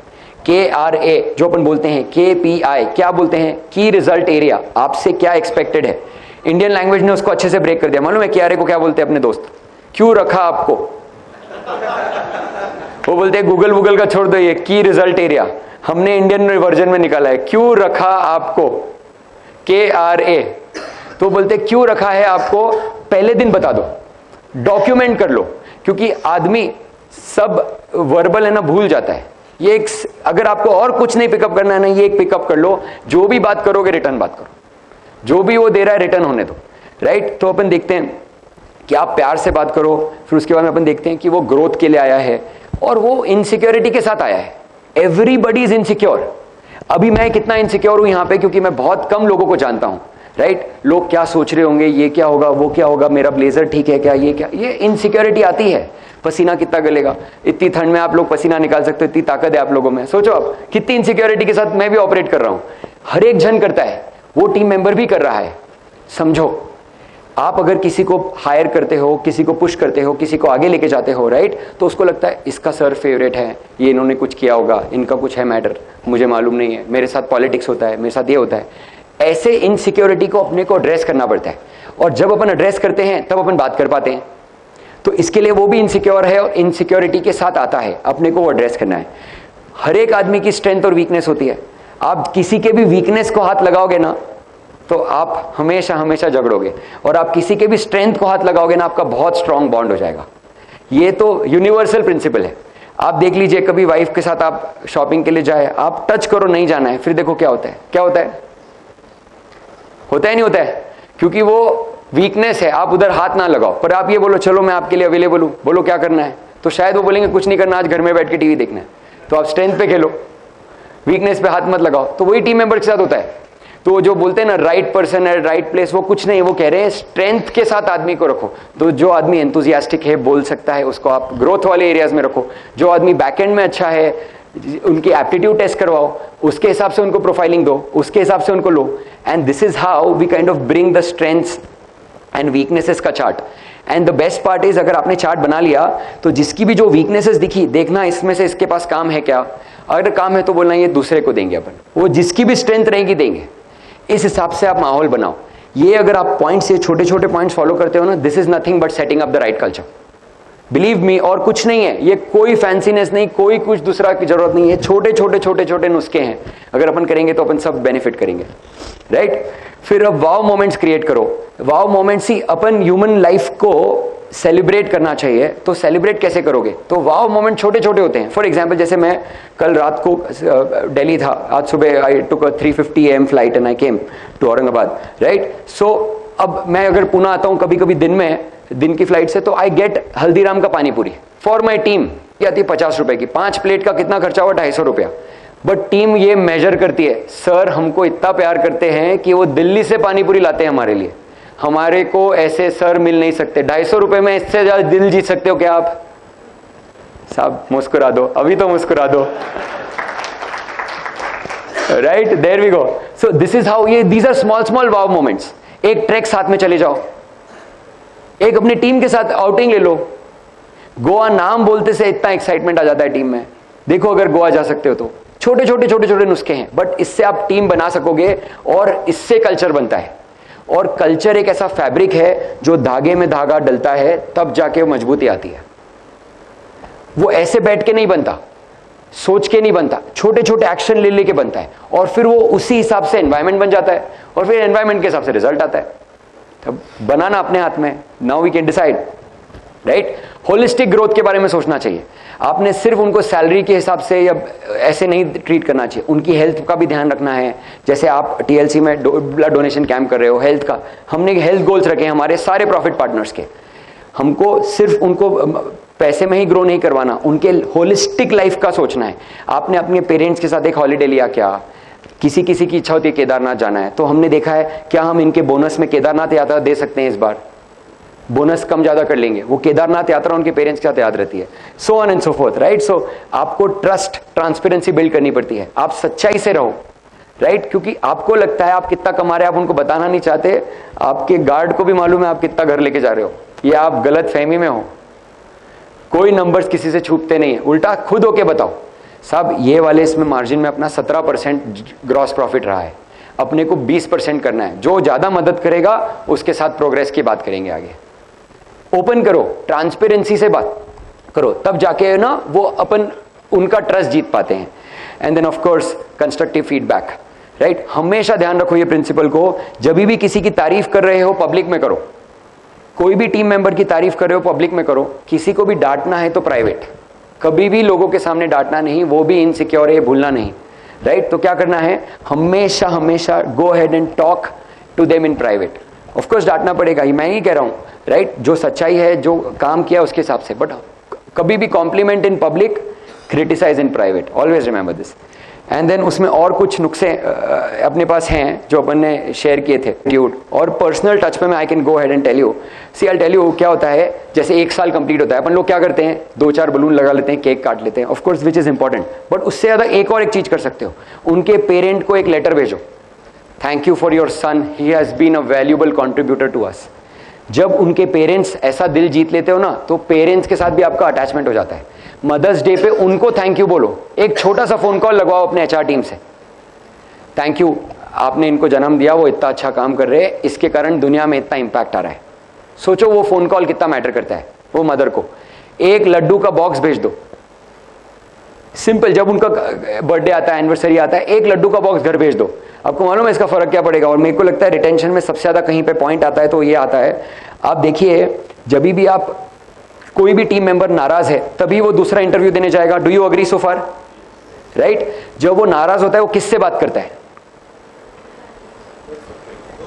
KRA जो अपन बोलते हैं, KPI क्या बोलते हैं, की रिजल्ट एरिया, आपसे क्या एक्सपेक्टेड है। इंडियन लैंग्वेज ने उसको अच्छे से ब्रेक कर दिया, मालूम है KRA को क्या बोलते हैं अपने दोस्त? क्यों रखा आपको, वो बोलते हैं गूगल का छोड़ दो, ये की रिजल्ट एरिया हमने इंडियन वर्जन में निकाला है, क्यों रखा आपको, KRA। तो बोलते क्यों रखा है आपको, पहले दिन बता दो, डॉक्यूमेंट कर लो, क्योंकि आदमी सब वर्बल है ना भूल जाता है। ये एक, अगर आपको और कुछ नहीं पिकअप करना है ना, ये एक पिकअप कर लो, जो भी बात करोगे रिटर्न बात करो, जो भी वो दे रहा है रिटर्न होने दो, राइट? तो अपन देखते हैं कि आप प्यार से बात करो, फिर उसके बाद में अपन देखते हैं कि वो ग्रोथ के लिए आया है और वो इनसिक्योरिटी के साथ आया है। Everybody is insecure. अभी मैं कितना इनसिक्योर हूं यहां पे, क्योंकि मैं बहुत कम लोगों को जानता हूं, राइट? लोग क्या सोच रहे होंगे, ये क्या होगा, वो क्या होगा, मेरा ब्लेजर ठीक है क्या, ये क्या, ये इनसिक्योरिटी आती है। पसीना कितना गलेगा, इतनी ठंड में आप लोग पसीना निकाल सकते हो, इतनी ताकत है आप लोगों में। सोचो आप कितनी इनसिक्योरिटी के साथ मैं भी ऑपरेट कर रहा हूं, हर एक जन करता है, वो टीम मेंबर भी कर रहा है। समझो, आप अगर किसी को हायर करते हो, किसी को पुश करते हो, किसी को आगे लेके जाते हो, राइट? तो उसको लगता है इसका सर फेवरेट है, ये इन्होंने कुछ किया होगा, इनका कुछ है मैटर, मुझे मालूम नहीं है, मेरे साथ पॉलिटिक्स होता है, मेरे साथ ये होता है। ऐसे इनसिक्योरिटी को अपने को एड्रेस करना पड़ता है, और जब अपन एड्रेस करते हैं तब अपन बात कर पाते हैं। तो इसके लिए वो भी इनसिक्योर है और इनसिक्योरिटी के साथ आता है, अपने को वो एड्रेस करना है। हर एक आदमी की स्ट्रेंथ और वीकनेस होती है। आप किसी के भी वीकनेस को हाथ लगाओगे ना तो आप हमेशा हमेशा झगड़ोगे, और आप किसी के भी स्ट्रेंथ को हाथ लगाओगे ना आपका बहुत स्ट्रांग बॉन्ड हो जाएगा। ये तो यूनिवर्सल प्रिंसिपल है। आप देख लीजिए, कभी वाइफ के साथ आप शॉपिंग के लिए जाए, आप टच करो, नहीं जाना है, फिर देखो क्या होता है, क्या होता है, होता है नहीं होता है, क्योंकि वो वीकनेस है, आप उधर हाथ ना लगाओ। पर आप ये बोलो चलो मैं आपके लिए अवेलेबल हूं, बोलो क्या करना है, तो शायद वो बोलेंगे कुछ नहीं करना, आज घर में बैठ के टीवी देखना है। तो आप स्ट्रेंथ पे खेलो, वीकनेस पे हाथ मत लगाओ। तो वही टीम मेंबर के साथ होता है। तो जो बोलते हैं ना राइट पर्सन है राइट प्लेस, वो कुछ नहीं, वो कह रहे हैं स्ट्रेंथ के साथ आदमी को रखो। तो जो आदमी एंथुजियास्टिक है, बोल सकता है, उसको आप ग्रोथ वाले एरियाज में रखो। जो आदमी बैकएंड में अच्छा है, उनकी एप्टीट्यूड टेस्ट करवाओ, उसके हिसाब से उनको प्रोफाइलिंग दो, उसके हिसाब से उनको लो। And this is how we kind of bring the strengths and weaknesses का chart. And the best part is, अगर आपने चार्ट बना लिया तो जिसकी भी जो वीकनेसेस दिखी, देखना इसमें से इसके पास काम है क्या, अगर काम है तो बोलना ये दूसरे को देंगे अपन, वो जिसकी भी स्ट्रेंथ रहेगी देंगे। इस हिसाब से आप माहौल बनाओ। ये अगर आप पॉइंट्स, ये छोटे छोटे पॉइंट्स फॉलो करते हो ना, this is nothing but setting up the right culture. Believe me, और कुछ नहीं है, ये कोई फैंसीनेस नहीं, कोई कुछ दूसरा की जरूरत नहीं है। छोटे छोटे छोटे छोटे नुस्खे हैं, अगर अपन करेंगे तो अपन सब बेनिफिट करेंगे, राइट? फिर अब वाव मोमेंट्स क्रिएट करो। वाव मोमेंट्स ही अपन ह्यूमन लाइफ को सेलिब्रेट करना चाहिए। तो सेलिब्रेट कैसे करोगे? तो वाव मोमेंट छोटे छोटे होते हैं। फॉर एग्जांपल, जैसे मैं कल रात को दिल्ली था, आज सुबह I took a 3:50 AM flight and I came to Aurangabad, right? So अब मैं अगर पुणे आता हूं कभी कभी दिन की फ्लाइट से, तो आई गेट हल्दीराम का पानी पूरी फॉर माई टीम। ये आती है 50 रुपए की, 5 प्लेट का कितना खर्चा हुआ, 250 रुपया। बट टीम ये मेजर करती है, सर हमको इतना प्यार करते हैं कि वो दिल्ली से पानी पूरी लाते हैं हमारे लिए, हमारे को ऐसे सर मिल नहीं सकते। 250 रुपए में इससे ज्यादा दिल जीत सकते हो क्या आप? साहब मुस्कुरा दो, अभी तो मुस्कुरा दो, right? There we go. So this is how, ये these are small small wow moments. एक ट्रैक साथ में चले जाओ, एक अपनी टीम के साथ आउटिंग ले लो। गोवा नाम बोलते से इतना एक्साइटमेंट आ जाता है टीम में। देखो अगर गोवा जा सकते हो तो छोटे छोटे नुस्खे हैं, बट इससे आप टीम बना सकोगे और इससे कल्चर बनता है। और कल्चर एक ऐसा फैब्रिक है जो धागे में धागा डलता है तब जाके वो मजबूती आती है। वो ऐसे बैठ के नहीं बनता, सोच के नहीं बनता, छोटे छोटे एक्शन ले लेके बनता है, और फिर वो उसी हिसाब से एनवायरमेंट बन जाता है, और फिर एनवायरमेंट के हिसाब से रिजल्ट आता है। तब बनाना अपने हाथ में, now we can decide, right. Holistic growth के बारे में सोचना चाहिए। आपने सिर्फ उनको सैलरी के हिसाब से या ऐसे नहीं ट्रीट करना चाहिए, उनकी हेल्थ का भी ध्यान रखना है। जैसे आप टीएलसी में ब्लड डोनेशन कैंप कर रहे हो, हेल्थ का हमने हेल्थ गोल्स रखे हैं हमारे सारे प्रॉफिट पार्टनर्स के। हमको सिर्फ उनको पैसे में ही ग्रो नहीं करवाना, उनके होलिस्टिक लाइफ का सोचना है। आपने अपने पेरेंट्स के साथ एक हॉलीडे लिया क्या? किसी किसी की इच्छा होती है केदारनाथ जाना है, तो हमने देखा है क्या हम इनके बोनस में केदारनाथ यात्रा दे सकते हैं? इस बार बोनस कम ज्यादा कर लेंगे, वो केदारनाथ यात्रा उनके पेरेंट्स के साथ याद रहती है, so on and so forth, right. So आपको ट्रस्ट, ट्रांसपेरेंसी बिल्ड करनी पड़ती है। आप सच्चाई से रहो, राइट, क्योंकि आपको लगता है आप कितना कमा रहे हैं, आप उनको बताना नहीं चाहते। आपके गार्ड को भी मालूम है आप कितना घर लेके जा रहे हो, या आप गलत फहमी में हो। कोई नंबर्स किसी से छुपते नहीं है, उल्टा खुद होके बताओ साहब ये वाले इसमें मार्जिन में अपना 17% ग्रॉस प्रॉफिट रहा है, अपने को 20% करना है। जो ज्यादा मदद करेगा उसके साथ प्रोग्रेस की बात करेंगे आगे। ओपन करो, ट्रांसपेरेंसी से बात करो, तब जाके ना वो अपन उनका ट्रस्ट जीत पाते हैं। And then of course constructive feedback, right. हमेशा ध्यान रखो ये प्रिंसिपल को, जब भी किसी की तारीफ कर रहे हो पब्लिक में करो। कोई भी टीम मेंबर की तारीफ कर रहे हो पब्लिक में करो। किसी को भी डांटना है तो प्राइवेट, कभी भी लोगों के सामने डांटना नहीं, वो भी इनसिक्योर है, भूलना नहीं, राइट। तो क्या करना है, हमेशा हमेशा go ahead and talk to them in private. Of course डांटना पड़ेगा ही, मैं ही कह रहा हूं, राइट। जो सच्चाई है, जो काम किया उसके हिसाब से, बट कभी भी compliment in public, criticize in private, always remember this. And then उसमें और कुछ नुस्खे अपने पास हैं जो अपन ने शेयर किए थे, एटीट्यूड और पर्सनल टच में। मैं I can go ahead and tell you, see I tell you क्या होता है। जैसे 1 साल कंप्लीट होता है, अपन लोग क्या करते हैं, 2-4 बलून लगा लेते हैं, केक काट लेते हैं, of course which is important, but उससे ज्यादा एक और एक चीज कर सकते हो, उनके पेरेंट को एक लेटर भेजो, thank you for your son, he has been a valuable contributor to us. जब उनके पेरेंट्स ऐसा दिल जीत लेते हो ना, तो पेरेंट्स के साथ भी आपका अटैचमेंट हो जाता है। मदर्स डे पे उनको थैंक यू बोलो, एक छोटा सा फोन कॉल लगवाओ अपने एचआर टीम से, थैंक यू आपने इनको जन्म दिया, वो इतना अच्छा काम कर रहे हैं, इसके कारण दुनिया में इतना इंपैक्ट आ रहा है। सोचो वो फोन कॉल कितना मैटर करता है वो मदर को। एक लड्डू का बॉक्स भेज दो, सिंपल, जब उनका बर्थडे आता है, एनिवर्सरी आता है, एक लड्डू का बॉक्स घर भेज दो, आपको मालूम है इसका फर्क क्या पड़ेगा। और मेरे को लगता है रिटेंशन में सबसे ज्यादा कहीं पे पॉइंट आता है तो ये आता है, आप देखिए जब भी आप कोई भी टीम मेंबर नाराज है तभी वो दूसरा इंटरव्यू देने जाएगा। Do you agree so far, right. जब वो नाराज होता है वो किससे बात करता है,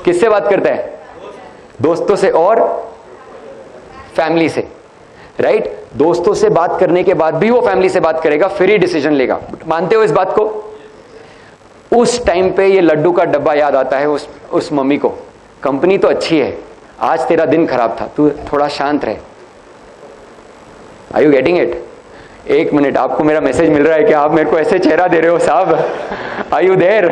किससे बात करता है, दोस्तों से और फैमिली से, राइट। दोस्तों से बात करने के बाद भी वो फैमिली से बात करेगा, फिर ही डिसीजन लेगा। मानते हो इस बात को? उस टाइम पे ये लड्डू का डब्बा याद आता है उस मम्मी को, कंपनी तो अच्छी है, आज तेरा दिन खराब था, तू थोड़ा शांत रहे। Are you getting it? 1 minute, आपको मेरा मैसेज मिल रहा है कि आप मेरे को ऐसे चेहरा दे रहे हो साहब, आर यू देयर?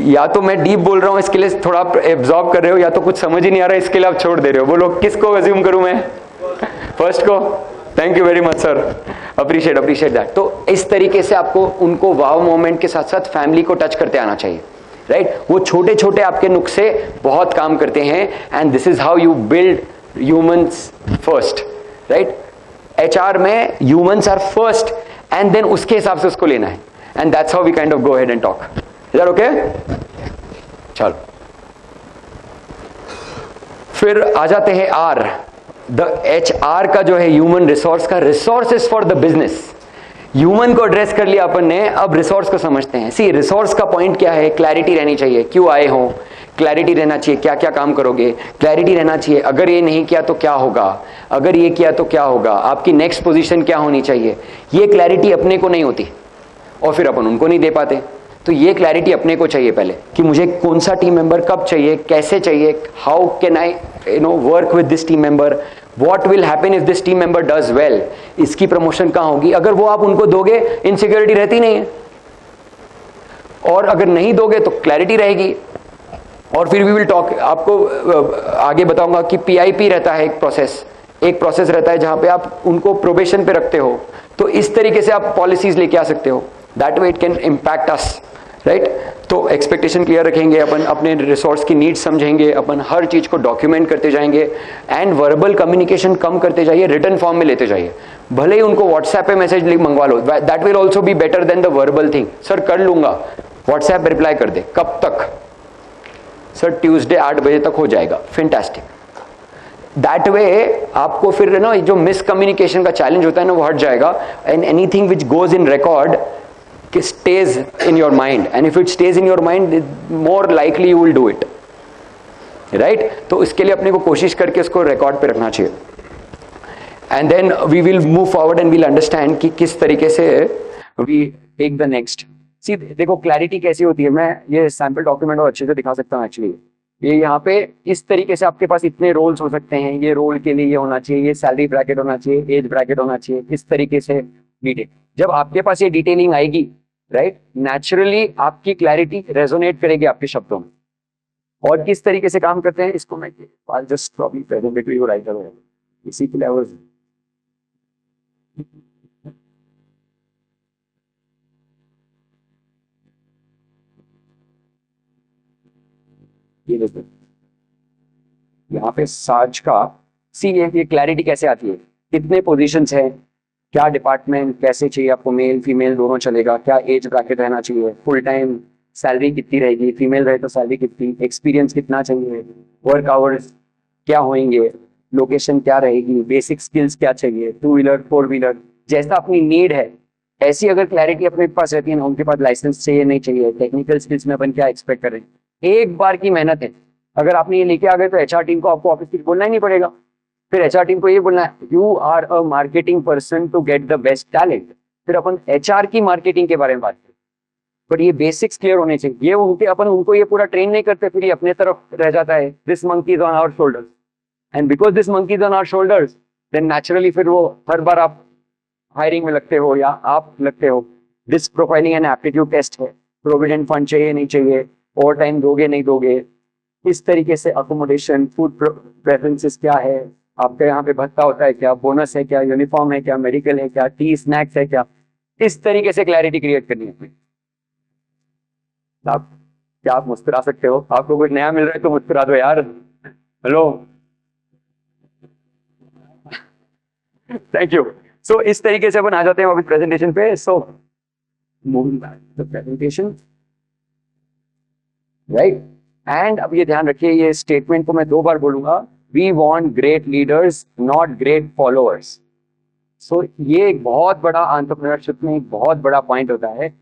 या तो मैं डीप बोल रहा हूं इसके लिए थोड़ा एब्जॉर्ब कर रहे हो, या तो कुछ समझ ही नहीं आ रहा है इसके लिए आप छोड़ दे रहे हो। बोलो किसको अज्यूम करूं मैं? फर्स्ट को। Thank you very much sir, appreciate that. तो इस तरीके से आपको उनको वाव मोमेंट के साथ साथ फैमिली को टच करते आना चाहिए, राइट। वो छोटे छोटे आपके नुस्खे बहुत काम करते हैं, and this is how you build humans first, right. HR में humans are first, and then उसके हिसाब से उसको लेना है, and that's how we kind of go ahead and talk. Is that okay? चलो फिर आ जाते हैं R, द HR का जो है ह्यूमन रिसोर्स का, resources for the business. Human को एड्रेस कर लिया अपन ने, अब रिसोर्स को समझते हैं। सी रिसोर्स का पॉइंट क्या है, क्लैरिटी रहनी चाहिए, क्यों आए हो, क्लैरिटी रहना चाहिए, क्या क्या काम करोगे, क्लैरिटी रहना चाहिए, अगर ये नहीं किया तो क्या होगा, अगर ये किया तो क्या होगा, आपकी नेक्स्ट पोजीशन क्या होनी चाहिए। ये क्लैरिटी अपने को नहीं होती और फिर अपन उनको नहीं दे पाते। तो ये क्लैरिटी अपने को चाहिए पहले कि मुझे कौन सा टीम मेंबर कब चाहिए, कैसे चाहिए, how can I work with this team member, what will happen if this team member does well, इसकी प्रमोशन कहां होगी। अगर वो आप उनको दोगे, इनसिक्योरिटी रहती नहीं है, और अगर नहीं दोगे तो क्लैरिटी रहेगी। और फिर वी विल टॉक, आपको आगे बताऊंगा कि PIP रहता है एक प्रोसेस रहता है जहां पे आप उनको प्रोबेशन पे रखते हो, तो इस तरीके से आप पॉलिसीज लेके आ सकते हो, that way it can impact us, right. तो एक्सपेक्टेशन क्लियर रखेंगे अपन, अपने रिसोर्स की नीड्स समझेंगे, अपन हर चीज को डॉक्यूमेंट करते जाएंगे एंड वर्बल कम्युनिकेशन कम करते जाइए, रिटर्न फॉर्म में लेते जाइए। भले ही उनको व्हाट्सएप पे मैसेज लिख मंगवा लो, that will also be better than the verbal thing. Sir कर लूंगा, व्हाट्सएप रिप्लाई कर दे, कब तक? सर ट्यूसडे 8 बजे तक हो जाएगा, फैंटास्टिक। दैट वे आपको फिर ना जो मिसकम्युनिकेशन का चैलेंज होता है ना वो हट जाएगा, and anything which goes in record stays in your mind, and if it stays in your mind, more likely you will do it, right? तो इसके लिए अपने को कोशिश करके उसको रिकॉर्ड पे रखना चाहिए, and then we will move forward and we'll understand कि किस तरीके से we take the next। See, देखो क्लैरिटी कैसी होती है, मैं ये सैम्पल डॉक्यूमेंट और अच्छे से दिखा सकता हूँ एक्चुअली। ये यहाँ पे इस तरीके से आपके पास इतने रोल्स हो सकते हैं, ये रोल के लिए ये होना चाहिए, ये सैलरी ब्रैकेट होना चाहिए, एज ब्रैकेट होना चाहिए, इस तरीके से डिटेल। जब आपके पास ये डिटेलिंग आएगी, राइट, नेचुरली आपकी क्लैरिटी रेजोनेट करेगी आपके शब्दों में। और किस तरीके से काम करते हैं इसको मैं just probably present to you right away, इसी के लिए ये देखो यहाँ पे साज का सी, ये क्लैरिटी कैसे आती है, कितने पोजीशंस हैं, क्या डिपार्टमेंट कैसे चाहिए आपको, मेल फीमेल दोनों चलेगा, क्या एज ब्रैकेट रहना चाहिए, फुल टाइम सैलरी कितनी रहेगी, फीमेल रहे तो सैलरी कितनी, एक्सपीरियंस कितना चाहिए, वर्क आवर्स क्या होंगे, लोकेशन क्या रहेगी, बेसिक स्किल्स क्या चाहिए, 2 व्हीलर 4 व्हीलर, जैसा अपनी नीड है ऐसी अगर क्लैरिटी अपने पास रहती है ना, उनके पास लाइसेंस चाहिए नहीं चाहिए, टेक्निकल स्किल्स में अपन क्या एक्सपेक्ट करें, एक बार की मेहनत है। अगर आपने ये लेके आ गए तो एचआर टीम को आपको ऑफिस की बोलना ही नहीं पड़ेगा, फिर एचआर टीम को ये बोलना है you are a marketing person to get the best talent. फिर अपन एचआर की मार्केटिंग के बारे में बात करें, बट ये बेसिक्स क्लियर होने चाहिए। ये उनके अपन उनको ये पूरा ट्रेन नहीं करते, फिर ये अपने तरफ रह जाता है, this monkey is on our shoulders, and because this monkey is on our shoulders then naturally फिर वो हर बार आप हायरिंग में लगते हो या आप लगते हो। This profiling and aptitude test है, प्रोविडेंट फंड चाहिए नहीं चाहिए, ओवर टाइम दोगे नहीं दोगे, इस तरीके से अकोमोडेशन, फूड प्रेफरेंसेस क्या है, आपके यहाँ पे भत्ता होता है क्या, बोनस है क्या, यूनिफॉर्म है क्या, मेडिकल है क्या, टी स्नैक्स है क्या, इस तरीके से क्लैरिटी क्रिएट करनी है। आप क्या आप मुस्कुरा सकते हो, आपको कुछ नया मिल रहा है तो मुस्कुरा दो यार, हेलो, थैंक यू। सो इस तरीके से अपन आ जाते हैं अभी प्रेजेंटेशन पे। So moving back the presentation, right, and अब ये ध्यान रखिए, ये स्टेटमेंट को मैं 2 बार बोलूंगा, we want great leaders not great followers. So ये एक बहुत बड़ा एंटरप्रेन्योरशिप में एक बहुत बड़ा पॉइंट होता है,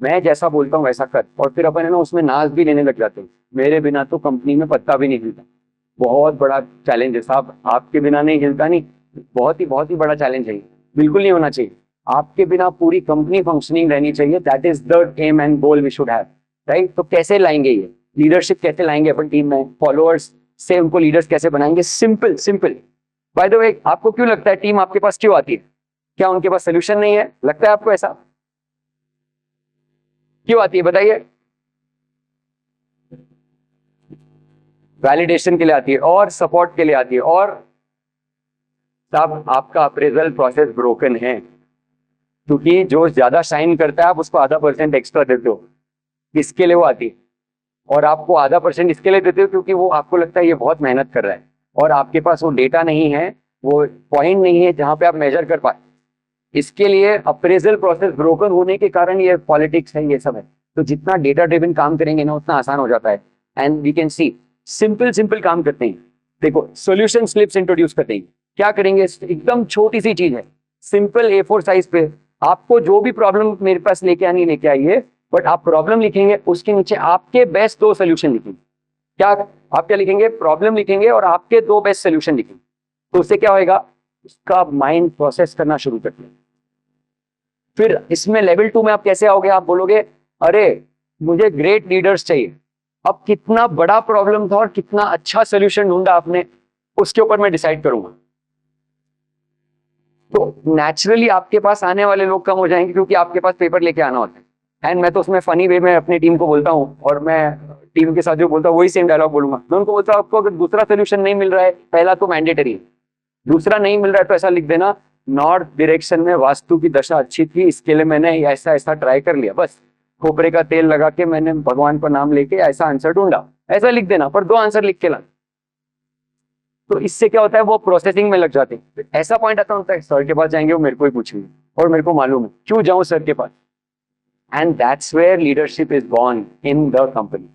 मैं जैसा बोलता हूँ वैसा कर, और फिर अपन है ना उसमें नाज भी लेने लग जाते हैं, मेरे बिना तो कंपनी में पत्ता भी नहीं हिलता। बहुत बड़ा चैलेंज है साहब, आपके बिना नहीं हिलता, नहीं, बहुत ही बड़ा चैलेंज है, बिल्कुल नहीं होना चाहिए। आपके बिना पूरी कंपनी फंक्शनिंग रहनी चाहिए, that is the aim and goal we should have, right. तो कैसे लाएंगे ये लीडरशिप, कैसे लाएंगे अपन टीम में, फॉलोअर्स से उनको लीडर्स कैसे बनाएंगे, सिंपल सिंपल। बाय द वे, आपको क्यों लगता है टीम आपके पास क्यों आती है, क्या उनके पास सोल्यूशन नहीं है, लगता है आपको ऐसा, क्यों आती है बताइए? वैलिडेशन के लिए आती है और सपोर्ट के लिए आती है, और तब आपका अप्रेजल प्रोसेस ब्रोकन है, क्योंकि जो ज्यादा शाइन करता है आप उसको ½ एक्स्ट्रा देते हो, इसके लिए वो आती है, और आपको ½ इसके लिए देते हो क्योंकि वो आपको लगता है ये बहुत मेहनत कर रहा है, और आपके पास वो डेटा नहीं है, वो पॉइंट नहीं है जहां पे आप मेजर कर पाए। इसके लिए अप्रेजल प्रोसेस ब्रोकन होने के कारण ये पॉलिटिक्स है, ये सब है। तो जितना डेटा ड्रिवन काम करेंगे ना उतना आसान हो जाता है, and we can see simple काम करते हैं। देखो सॉल्यूशन स्लिप्स इंट्रोड्यूस करते हैं, क्या करेंगे, एकदम छोटी सी चीज है, सिंपल A4 साइज पे आपको जो भी प्रॉब्लम मेरे पास लेके आइए, बट आप प्रॉब्लम लिखेंगे, उसके नीचे आपके बेस्ट 2 सोल्यूशन लिखेंगे। क्या आप क्या लिखेंगे, प्रॉब्लम लिखेंगे और आपके 2 बेस्ट सोल्यूशन लिखेंगे। तो उससे क्या होएगा, उसका माइंड प्रोसेस करना शुरू करते हैं। फिर इसमें लेवल 2 में आप कैसे आओगे, आप बोलोगे अरे मुझे ग्रेट लीडर्स चाहिए। अब कितना बड़ा प्रॉब्लम था और कितना अच्छा सोल्यूशन ढूंढा आपने, उसके ऊपर मैं डिसाइड करूंगा। तो नेचुरली आपके पास आने वाले लोग कम हो जाएंगे, क्योंकि आपके पास पेपर लेके आना होता है। एंड मैं तो उसमें फनी वे में अपनी टीम को बोलता हूँ, और मैं टीम के साथ जो बोलता हूँ वही सेम डायलॉग बोलूंगा। मैं उनको बोलता हूँ आपको अगर दूसरा सोल्यूशन नहीं मिल रहा है, पहला तो मैंडेटरी है, दूसरा नहीं मिल रहा है तो ऐसा लिख देना, नॉर्थ डायरेक्शन में वास्तु की दशा अच्छी थी, इसके लिए मैंने ऐसा ट्राई कर लिया, बस खोपरे का तेल लगा के मैंने भगवान का नाम लेके ऐसा आंसर ढूंढा, ऐसा लिख देना, पर 2 आंसर लिख के ला। तो इससे क्या होता है, वो प्रोसेसिंग में लग जाते हैं। ऐसा पॉइंट आता होता है सर के पास जाएंगे, वो मेरे को ही पूछेंगे और मेरे को मालूम है, क्यों जाऊं सर के पास। And that's where leadership is born in the company.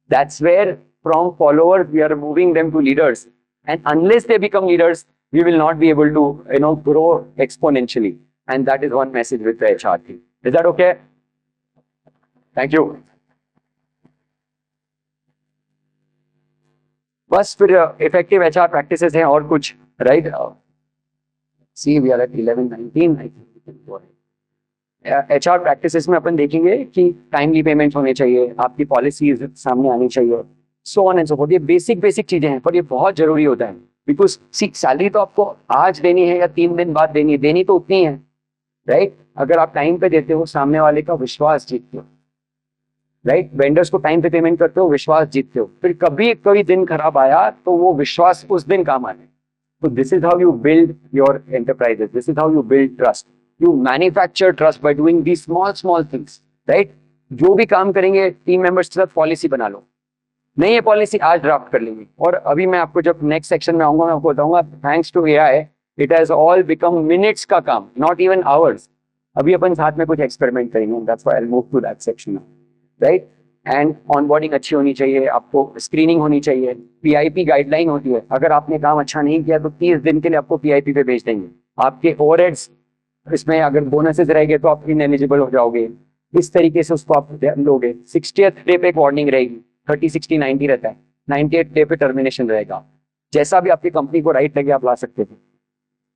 That's where from followers we are moving them to leaders, and unless they become leaders, we will not be able to grow exponentially. And that is one message with the HR team. Is that okay? Thank you. बस फिर effective HR practices हैं और कुछ, right? See, we are at 11:19. I think we can go ahead. HR practices में अपन देखेंगे कि timely payment होने चाहिए, आपकी पॉलिसीज सामने आनी चाहिए, सो ऑन एंड सो फोर्थ। ये बेसिक चीजें हैं, पर ये बहुत जरूरी होता है, बिकॉज सैलरी तो आपको आज देनी है या 3 दिन बाद देनी है, देनी तो उतनी है, राइट? अगर आप टाइम पे देते हो, सामने वाले का विश्वास जीतते हो, राइट? वेंडर्स को टाइम पे पेमेंट करते हो, विश्वास जीतते हो, फिर कभी कोई दिन खराब आया तो वो विश्वास उस दिन काम आने। तो this is how you build your enterprises, this is how you build trust. You manufacture trust by doing these small things, right? जो भी काम करेंगे टीम मेंबर्स के साथ पॉलिसी बना लो, नहीं ये पॉलिसी आज ड्राफ्ट कर लेंगे, और अभी मैं आपको जब नेक्स्ट सेक्शन में आऊंगा मैं आपको बताऊंगा, thanks to AI it has all become minutes का काम, नॉट इवन आवर्स। अभी अपन साथ में कुछ एक्सपेरिमेंट करेंगे, that's why I will move to that section, right? And onboarding अच्छी होनी चाहिए, आपको स्क्रीनिंग होनी चाहिए, पीआईपी गाइडलाइन होती है, अगर आपने काम अच्छा नहीं किया तो 30 दिन के लिए आपको पीआईपी पे भेज देंगे। आपके ओवरहेड्स, इसमें अगर बोनसेस रहेंगे तो आप इनएलिजिबल हो जाओगे, इस तरीके से उसको आप लोगे। 60th डे पे एक वार्निंग रहेगी, 30, 60, 90 रहता है, 98th डे पे टर्मिनेशन रहेगा। जैसा भी आपकी कंपनी को राइट लगे आप ला सकते थे।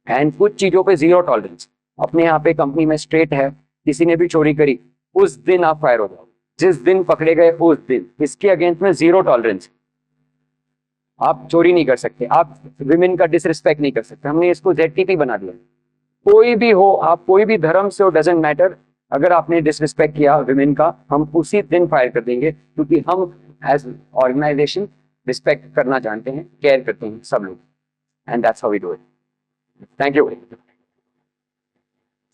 एंड कुछ चीजों पे 0 टॉलरेंस। अपने यहाँ पे कंपनी में स्ट्रेट है, किसी ने भी चोरी करी उस दिन आप फायर हो जाओ, जिस दिन पकड़े गए उस दिन। इसके अगेंस्ट में 0 टॉलरेंस। आप चोरी नहीं कर सकते, आप विमेन का डिसरिस्पेक्ट नहीं कर सकते। हमने इसको ZTP बना दिया। कोई भी हो, आप कोई भी धर्म से हो, डजेंट मैटर, अगर आपने डिसरिस्पेक्ट किया विमेन का, हम उसी दिन फायर कर देंगे, क्योंकि हम एज ऑर्गेनाइजेशन रिस्पेक्ट करना जानते हैं, केयर करते हैं सब लोग, and that's how we do it. Thank you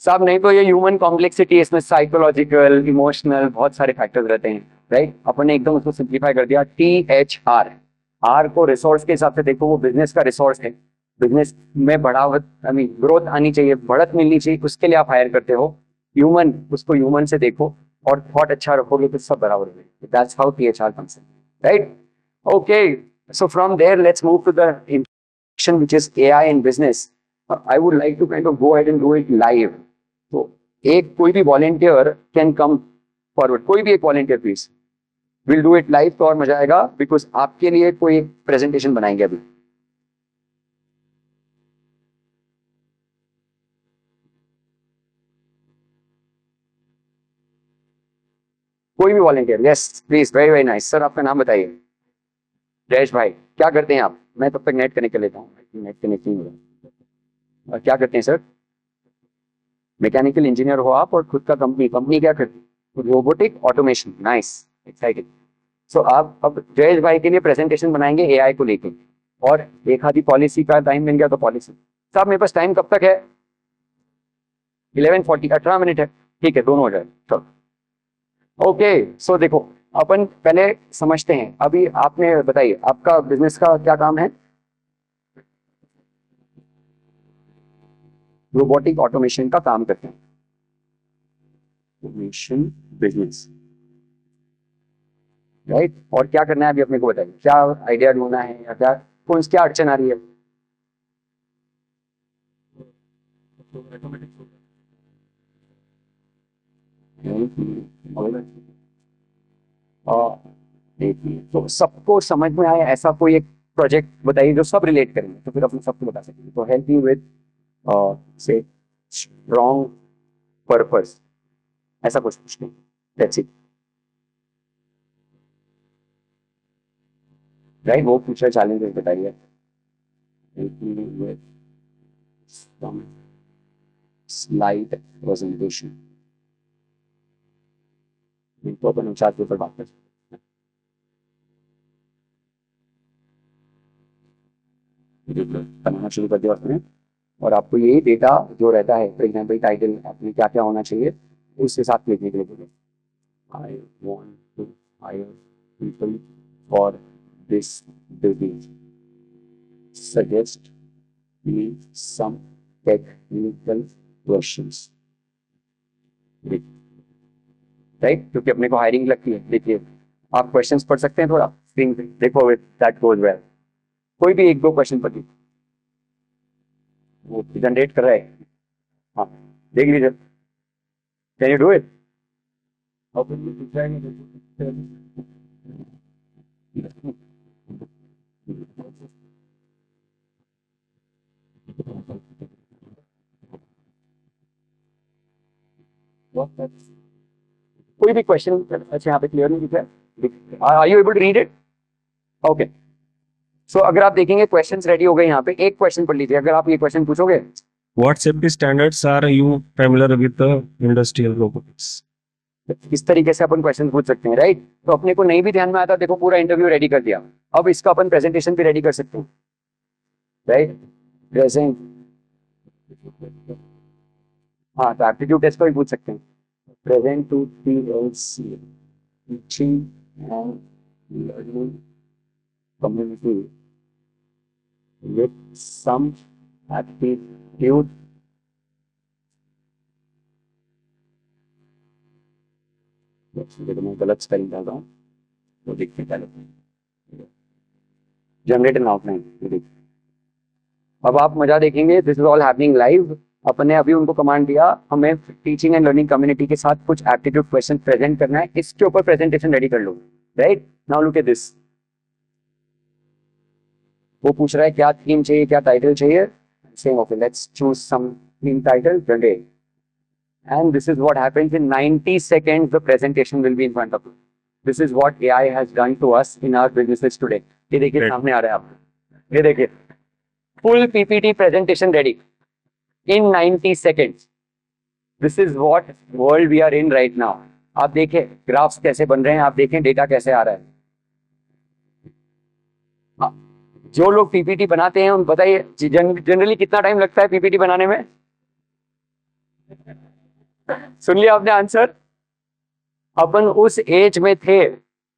साहब। नहीं तो ये ह्यूमन कॉम्प्लेक्सिटी, इसमें साइकोलॉजिकल, इमोशनल बहुत सारे फैक्टर्स रहते हैं, राइट? अपन ने एकदम उसको सिंप्लीफाई कर दिया। THR, R को रिसोर्स के हिसाब से देखो, वो बिजनेस का रिसोर्स है। बिजनेस में बढ़ावत ग्रोथ आनी चाहिए, बढ़त मिलनी चाहिए, उसके लिए आप हायर करते हो। ह्यूमन, उसको ह्यूमन से देखो, और थॉट अच्छा रखोगे तो सब बराबर होगा। That's how THR comes in, right? Okay, so from there let's move to the section which is AI in business. I would like to kind of go ahead and do it live. तो एक कोई भी volunteer can come forward, कोई भी एक volunteer please, will do it live, तो और मजा आएगा, बिकॉज आपके लिए कोई प्रेजेंटेशन बनाएंगे अभी। कोई भी volunteer, yes please, very very nice. Sir आपका नाम बताइए। जयेश भाई, क्या करते हैं आप? मैं तब तक नेट कनेक्ट कर लेता हूँ, नेट कनेक्ट नहीं हो रहा। क्या करते हैं सर? मैकेनिकल इंजीनियर हो आप, और खुद का कंपनी क्या करती है? Robotic automation, nice, exciting. So आप अब जयेश भाई के लिए प्रेजेंटेशन बनाएंगे एआई को लेके, और एक आधी पॉलिसी का टाइम मिल गया तो पॉलिसी। साहब मेरे पास टाइम कब तक है? 11:40, 18 मिनट है, ठीक है, दोनों हो जाए। चलो ओके। सो देखो, अपन पहले समझते हैं, अभी आपने बताइए आपका बिजनेस का क्या काम है? रोबोटिक ऑटोमेशन का काम करते हैं, ऑटोमेशन बिजनेस, राइट? और क्या करना है अभी अपने को बताइए, क्या आइडिया ढूंढना है या क्या अड़चन आ रही है? देखिए, तो सबको समझ में आए ऐसा कोई एक प्रोजेक्ट बताइए जो सब रिलेट करेंगे, तो फिर अपने सबको बता सकेंगे। तो हेल्प यू विद से स्ट्रॉन्ग पर्पस, ऐसा कुछ नहीं, दैट्स इट, राइट? वो फ्यूचर चैलेंजेस बताइए। स्लाइड प्रेजेंटेशन, इनको अपन चार्ट के ऊपर बात कर बनाना शुरू कर दिया उसने, और आपको ये डेटा जो रहता है, फॉर एग्जाम्पल टाइटल आपने क्या क्या होना चाहिए, उस हिसाब से लिखने के लिए बोले। I want to hire people for this business. Suggest me some technical questions. Right, क्योंकि अपने को हायरिंग लगती है। देखिए आप क्वेश्चंस पढ़ सकते हैं, थोड़ा स्क्रीन पे देखो, विद दैट गोज वेल। कोई भी एक दो क्वेश्चन पढ़िए, वो जनरेट कर रहा है। हाँ देख लीजिए, कैन यू डू इट? कोई भी क्वेश्चन, अच्छा यहाँ पे क्लियर नहीं दिख रहा है, are you able to read it? Okay, so अगर आप देखेंगे क्वेश्चंस रेडी हो गए यहाँ पे, एक क्वेश्चन पढ़ लीजिए। अगर आप ये क्वेश्चन पूछोगे, What safety standards are you familiar with the industrial robotics? इस तरीके से अपन क्वेश्चन पूछ सकते हैं, राइट? तो अपने को नहीं भी ध्यान में आता, देखो पूरा इंटरव्यू रेडी कर दिया, अब इसका अपन प्रेजेंटेशन भी रेडी कर सकते हैं, राइट? प्रेजेंट, हाँ तो एप्टीट्यूड टेस्ट का भी पूछ सकते हैं। Present to PLC, teaching and learning community with some aptitude तो मैं गलत स्पेलिंग डाल रहा हूँ, तो देखते हैं पहले। जनरेट एन आउटलाइन, अब आप मजा देखेंगे। This is all happening live. अपन ने अभी उनको कमांड दिया, हमें टीचिंग एंड लर्निंग कम्युनिटी के साथ कुछ एप्टीट्यूड क्वेश्चन प्रेजेंट करना है, इसके ऊपर प्रेजेंटेशन रेडी कर लो, right? Now look at this. वो पूछ रहा है क्या थीम चाहिए, क्या टाइटल चाहिए, same okay, let's choose some theme title, generate. And this is what happens in 90 seconds. The presentation will be in front of you. This is what AI has done to us in our businesses today. ये देखिए सामने आ रहा है आपको, ये देखिए full PPT presentation ready in 90 seconds. This is what world we are in right now. आप देखें ग्राफ्स कैसे बन रहे हैं, आप देखें डेटा कैसे आ रहा है। जो लोग पीपीटी बनाते हैं उनको बताइए जनरली कितना टाइम लगता है पीपीटी बनाने में? सुन लिया आपने आंसर? अपन उस एज में थे,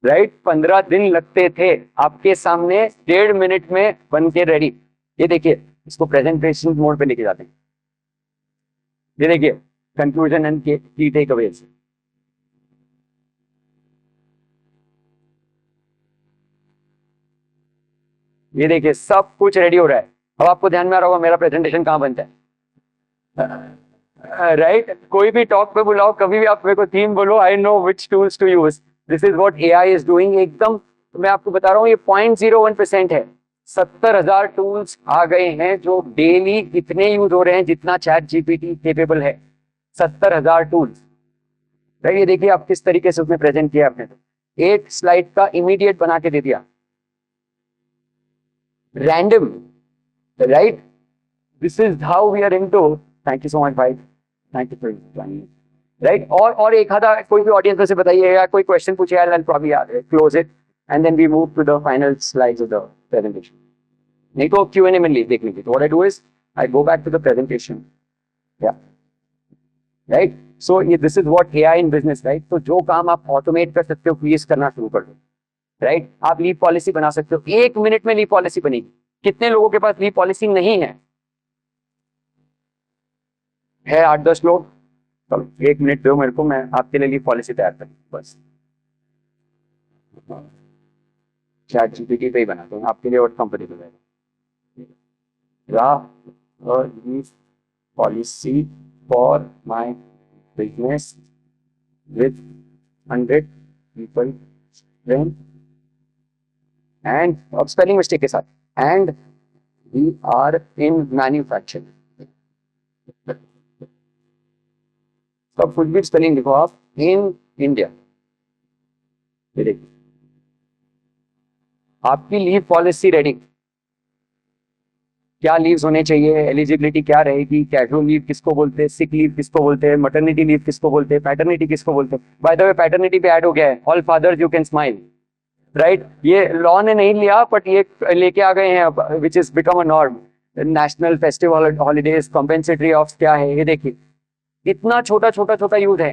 राइट? 15 दिन लगते थे, आपके सामने 1.5 मिनट में बन के रेडी। ये देखिए, इसको प्रेजेंटेशन मोड पे लेके जाते हैं। ये देखिए कंक्लूजन एंड की टेक अवेज। ये देखिए सब कुछ रेडी हो रहा है। अब आपको ध्यान में आ रहा होगा मेरा प्रेजेंटेशन कहाँ बनता है, राइट? कोई भी टॉक पे बुलाओ, कभी भी आप मेरे को थीम बोलो, I know which tools to use. This is what AI is doing. एकदम मैं आपको बता रहा हूँ, ये 0.01% है। 70,000 टूल्स आ गए हैं जो डेली इतने यूज हो रहे हैं जितना चैट जीपीटी केपेबल है। 70,000 टूल्स, राइट? ये देखिए आप किस तरीके से उसमें प्रेजेंट किया आपने। तो एक स्लाइड का इमीडिएट बना के दे दिया, random, right? This is how we are into. Thank you so much भाई, thank you for joining, right? और एक आधा कोई भी ऑडियंस में से बताइए, या कोई क्वेश्चन पूछे, I probably close it and then we move to the final slides of the presentation. नहीं तो Q&A में देख लीजिए। तो what I do is I go back to the presentation, या राइट? सो ये this is what AI in business, right? तो जो काम आप ऑटोमेट कर सकते हो, प्लीज करना शुरू कर दो, राइट? आप लीव पॉलिसी बना सकते हो, 1 मिनट में लीव पॉलिसी बनेगी। कितने लोगों के पास लीव पॉलिसी नहीं है? 8-10 लोग। चलो 1 मिनट दो मेरे को, मैं आपके लिए लीव पॉलिसी तैयार करूँ बस। चैट जीपीटी पे ही बनाता हूँ आपके लिए और कंफर्टेबल है। Leave policy for my business with 100 people and, अब स्पेलिंग मिस्टेक के साथ, and we are in manufacturing. तो कुछ भी स्पेलिंग लिखो आप, इन इंडिया। देखिए आपकी लीव पॉलिसी रेडी। क्या लीव्स होने चाहिए, एलिजिबिलिटी क्या रहेगी, कैजुअल लीव किसको बोलते हैं, सिक लीव किसको बोलते हैं, मैटरनिटी लीव किसको बोलते हैं, पैटर्निटी किसको बोलते हैं। बाय द वे पैटर्निटी पे ऐड हो गया है, all fathers you can smile, right? ये लॉ ने नहीं लिया, बट ये लेके आ गए हैं, which is become a norm. National festival holidays compensatory off क्या है, ये देखिए इतना छोटा छोटा छोटा यूज है,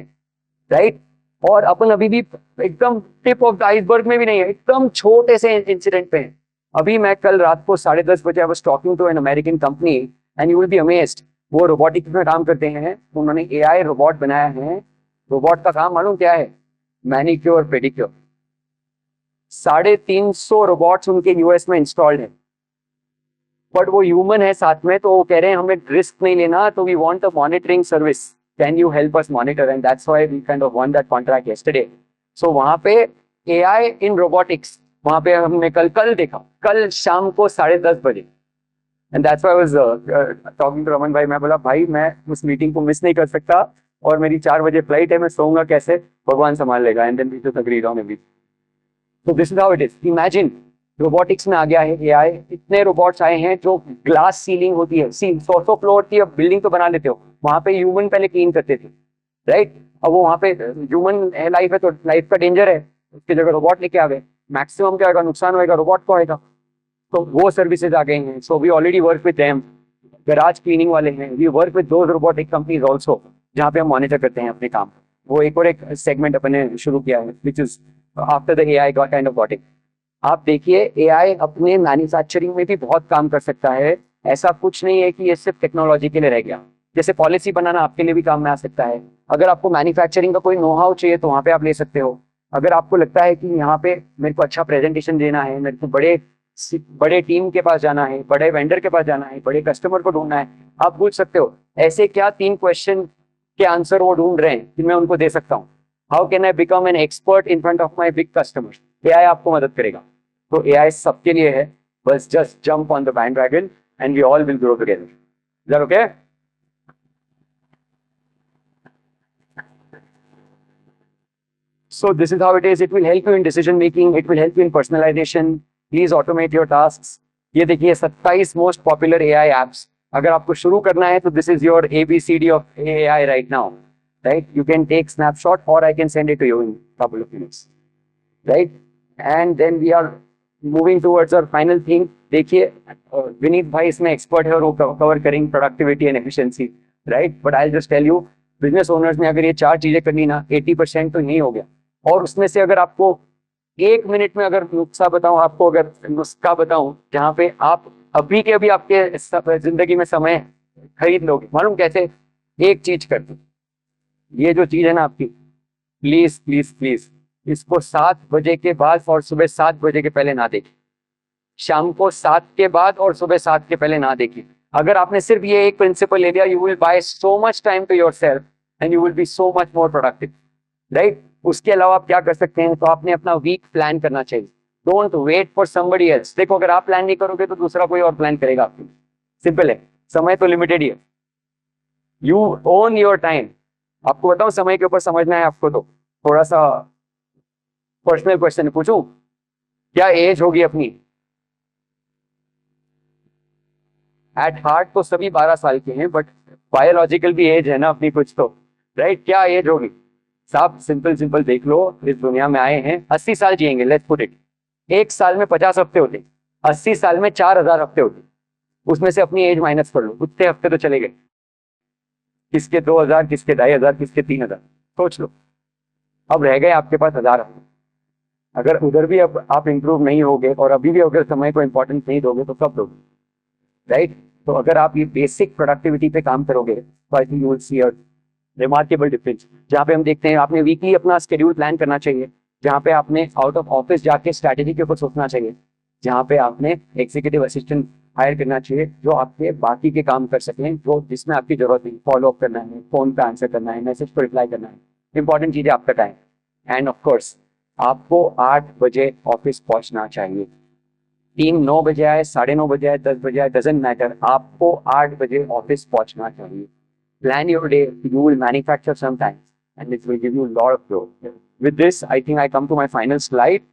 राइट? और अपन अभी भी एकदम टिप ऑफ द आइसबर्ग में भी नहीं है, एकदम छोटे से इंसिडेंट पे है। अभी मैं कल रात को 10:30 I was talking to an American company and you will be amazed. वो रोबोटिक्स में काम करते हैं, उन्होंने एआई रोबोट बनाया है। रोबोट का काम मालूम क्या है? Manicure pedicure. 350 रोबोट्स उनके यूएस में इंस्टॉल्ड है, बट वो ह्यूमन है साथ में, तो वो कह रहे हैं हमें रिस्क नहीं लेना, तो we want a monitoring service, can you help us monitor, and that's why we kind of won that contract yesterday. So वहां पे एआई इन रोबोटिक्स, वहां पे हमने कल देखा, कल शाम को 10:30 and that's why I was talking to Raman भाई। मैं बोला भाई मैं उस मीटिंग को मिस नहीं कर सकता, और मेरी 4 बजे फ्लाइट है, मैं सोऊंगा कैसे, भगवान संभाल लेगा। And then we just agreed on everything. So this is how it is. Imagine robotics में आ गया है एआई, इतने रोबोट्स आए हैं जो ग्लास सीलिंग होती है, 100 फ्लोर की अब बिल्डिंग तो बना लेते हो, वहां पे ह्यूमन पहले क्लीन करते थे, राइट? अब वो वहां पे ह्यूमन लाइफ है तो लाइफ का डेंजर है, उसकी जगह रोबोट लेके आ गए, मैक्सिमम क्या होगा, नुकसान होगा रोबोट को आएगा, तो वो सर्विसेज आ गई हैं। So we already work with them, garage cleaning वाले हैं, we work with those robotic companies also, जहाँ पे हम मॉनिटर करते हैं अपने काम। वो एक और एक सेगमेंट अपने शुरू किया है which is after the AI kind of botting. आप देखिए एआई अपने मैन्युफैक्चरिंग में भी बहुत काम कर सकता है, ऐसा कुछ नहीं है कि ये सिर्फ टेक्नोलॉजी के लिए रह गया। जैसे पॉलिसी बनाना आपके लिए भी काम में आ सकता है, अगर आपको मैन्युफैक्चरिंग का कोई नो हाउ चाहिए तो वहाँ पे आप ले सकते हो। अगर आपको लगता है कि यहाँ पे मेरे को अच्छा प्रेजेंटेशन देना है, मेरे को बड़े टीम के पास जाना है, बड़े वेंडर के पास जाना है, बड़े कस्टमर को ढूंढना है, आप पूछ सकते हो ऐसे क्या 3 क्वेश्चन के आंसर वो ढूंढ रहे हैं कि मैं उनको दे सकता हूँ। How can I become an expert in front of my big customer? AI आपको मदद करेगा। तो एआई सबके लिए है, बस just jump on the bandwagon and we all will grow together. Is that okay? So this is how it is. It will help you in decision making. It will help you in personalization. Please automate your tasks. ये देखिए 27 most popular AI apps. अगर आपको शुरू करना है तो this is your ABCD of AI right now. Right? You can take snapshot or I can send it to you in couple of minutes. Right? And then we are moving towards our final thing. देखिए विनीत भाई इसमें expert है और वो cover करेंगे productivity and efficiency, right? But I just tell you, business owners ने अगर ये 4 चीजें करनी ना, 80% तो यही हो गया। और उसमें से अगर आपको 1 मिनट में अगर नुस्खा बताऊं, आपको अगर नुस्खा बताऊं जहां पे आप अभी के अभी आपके जिंदगी में समय खरीद लोगे, मालूम कैसे? एक चीज कर दो, ये जो चीज है ना आपकी, प्लीज प्लीज प्लीज इसको 7 बजे के बाद और सुबह 7 बजे के पहले ना देखिए, शाम को 7 के बाद और सुबह 7 के पहले ना देखिए। अगर आपने सिर्फ ये एक प्रिंसिपल ले लिया, you will buy so much time to yourself and you will be so much more productive, right? उसके अलावा आप क्या कर सकते हैं, तो आपने अपना वीक प्लान करना चाहिए। Don't wait for somebody else. देखो अगर आप प्लान नहीं करोगे तो दूसरा कोई और प्लान करेगा आपके। सिंपल है, समय तो लिमिटेड ही है। You own your time. आपको बताऊं समय के ऊपर समझना है आपको, तो थोड़ा सा पर्सनल क्वेश्चन पूछूं, क्या एज होगी अपनी? एट हार्ट तो सभी 12 साल के हैं, बट बायोलॉजिकल भी एज है ना अपनी कुछ तो, राइट? क्या एज होगी साहब? सिंपल देख लो, इस दुनिया में आए हैं 80 साल जिएंगे, लेट्स पुट इट। 1 साल में 50 हफ्ते होते, 80 साल में 4000 हफ्ते होते, उसमें से अपनी एज माइनस कर लो, उतने हफ्ते तो चले गए। किसके 2000, किसके 2500, किसके 3000, सोच लो। अब रह गए आपके पास 1000 हफ्ते। अगर उधर भी अब आप इंप्रूव नहीं होगे और अभी भी अगर समय को इंपॉर्टेंस नहीं दोगे तो कब दोगे, राइट? तो अगर आप ये बेसिक प्रोडक्टिविटी पे काम करोगे तो I think you will see a remarkable difference. जहाँ पे हम देखते हैं आपने वीकली अपना शेड्यूल प्लान करना चाहिए, जहाँ पे आपने आउट ऑफ ऑफिस जाके स्ट्रैटेजी के ऊपर सोचना चाहिए, जहाँ पे आपने एग्जीक्यूटिव असिस्टेंट हायर करना चाहिए जो आपके बाकी के काम कर सकें, जो जिसमें आपकी जरूरत नहीं, फॉलो अप करना है, फोन पे आंसर करना है, मैसेज पर रिप्लाई करना है, इंपॉर्टेंट चीज़ है आपका टाइम। एंड ऑफ कोर्स आपको 8 बजे ऑफिस पहुंचना चाहिए। टीम 9 बजे आए, 9:30 बजे आए, 10 बजे आए, डजंट मैटर, आपको 8 बजे ऑफिस पहुंचना चाहिए। Plan your day. You will manufacture sometimes, and it will give you a lot of growth. With this, I think I come to my final slide.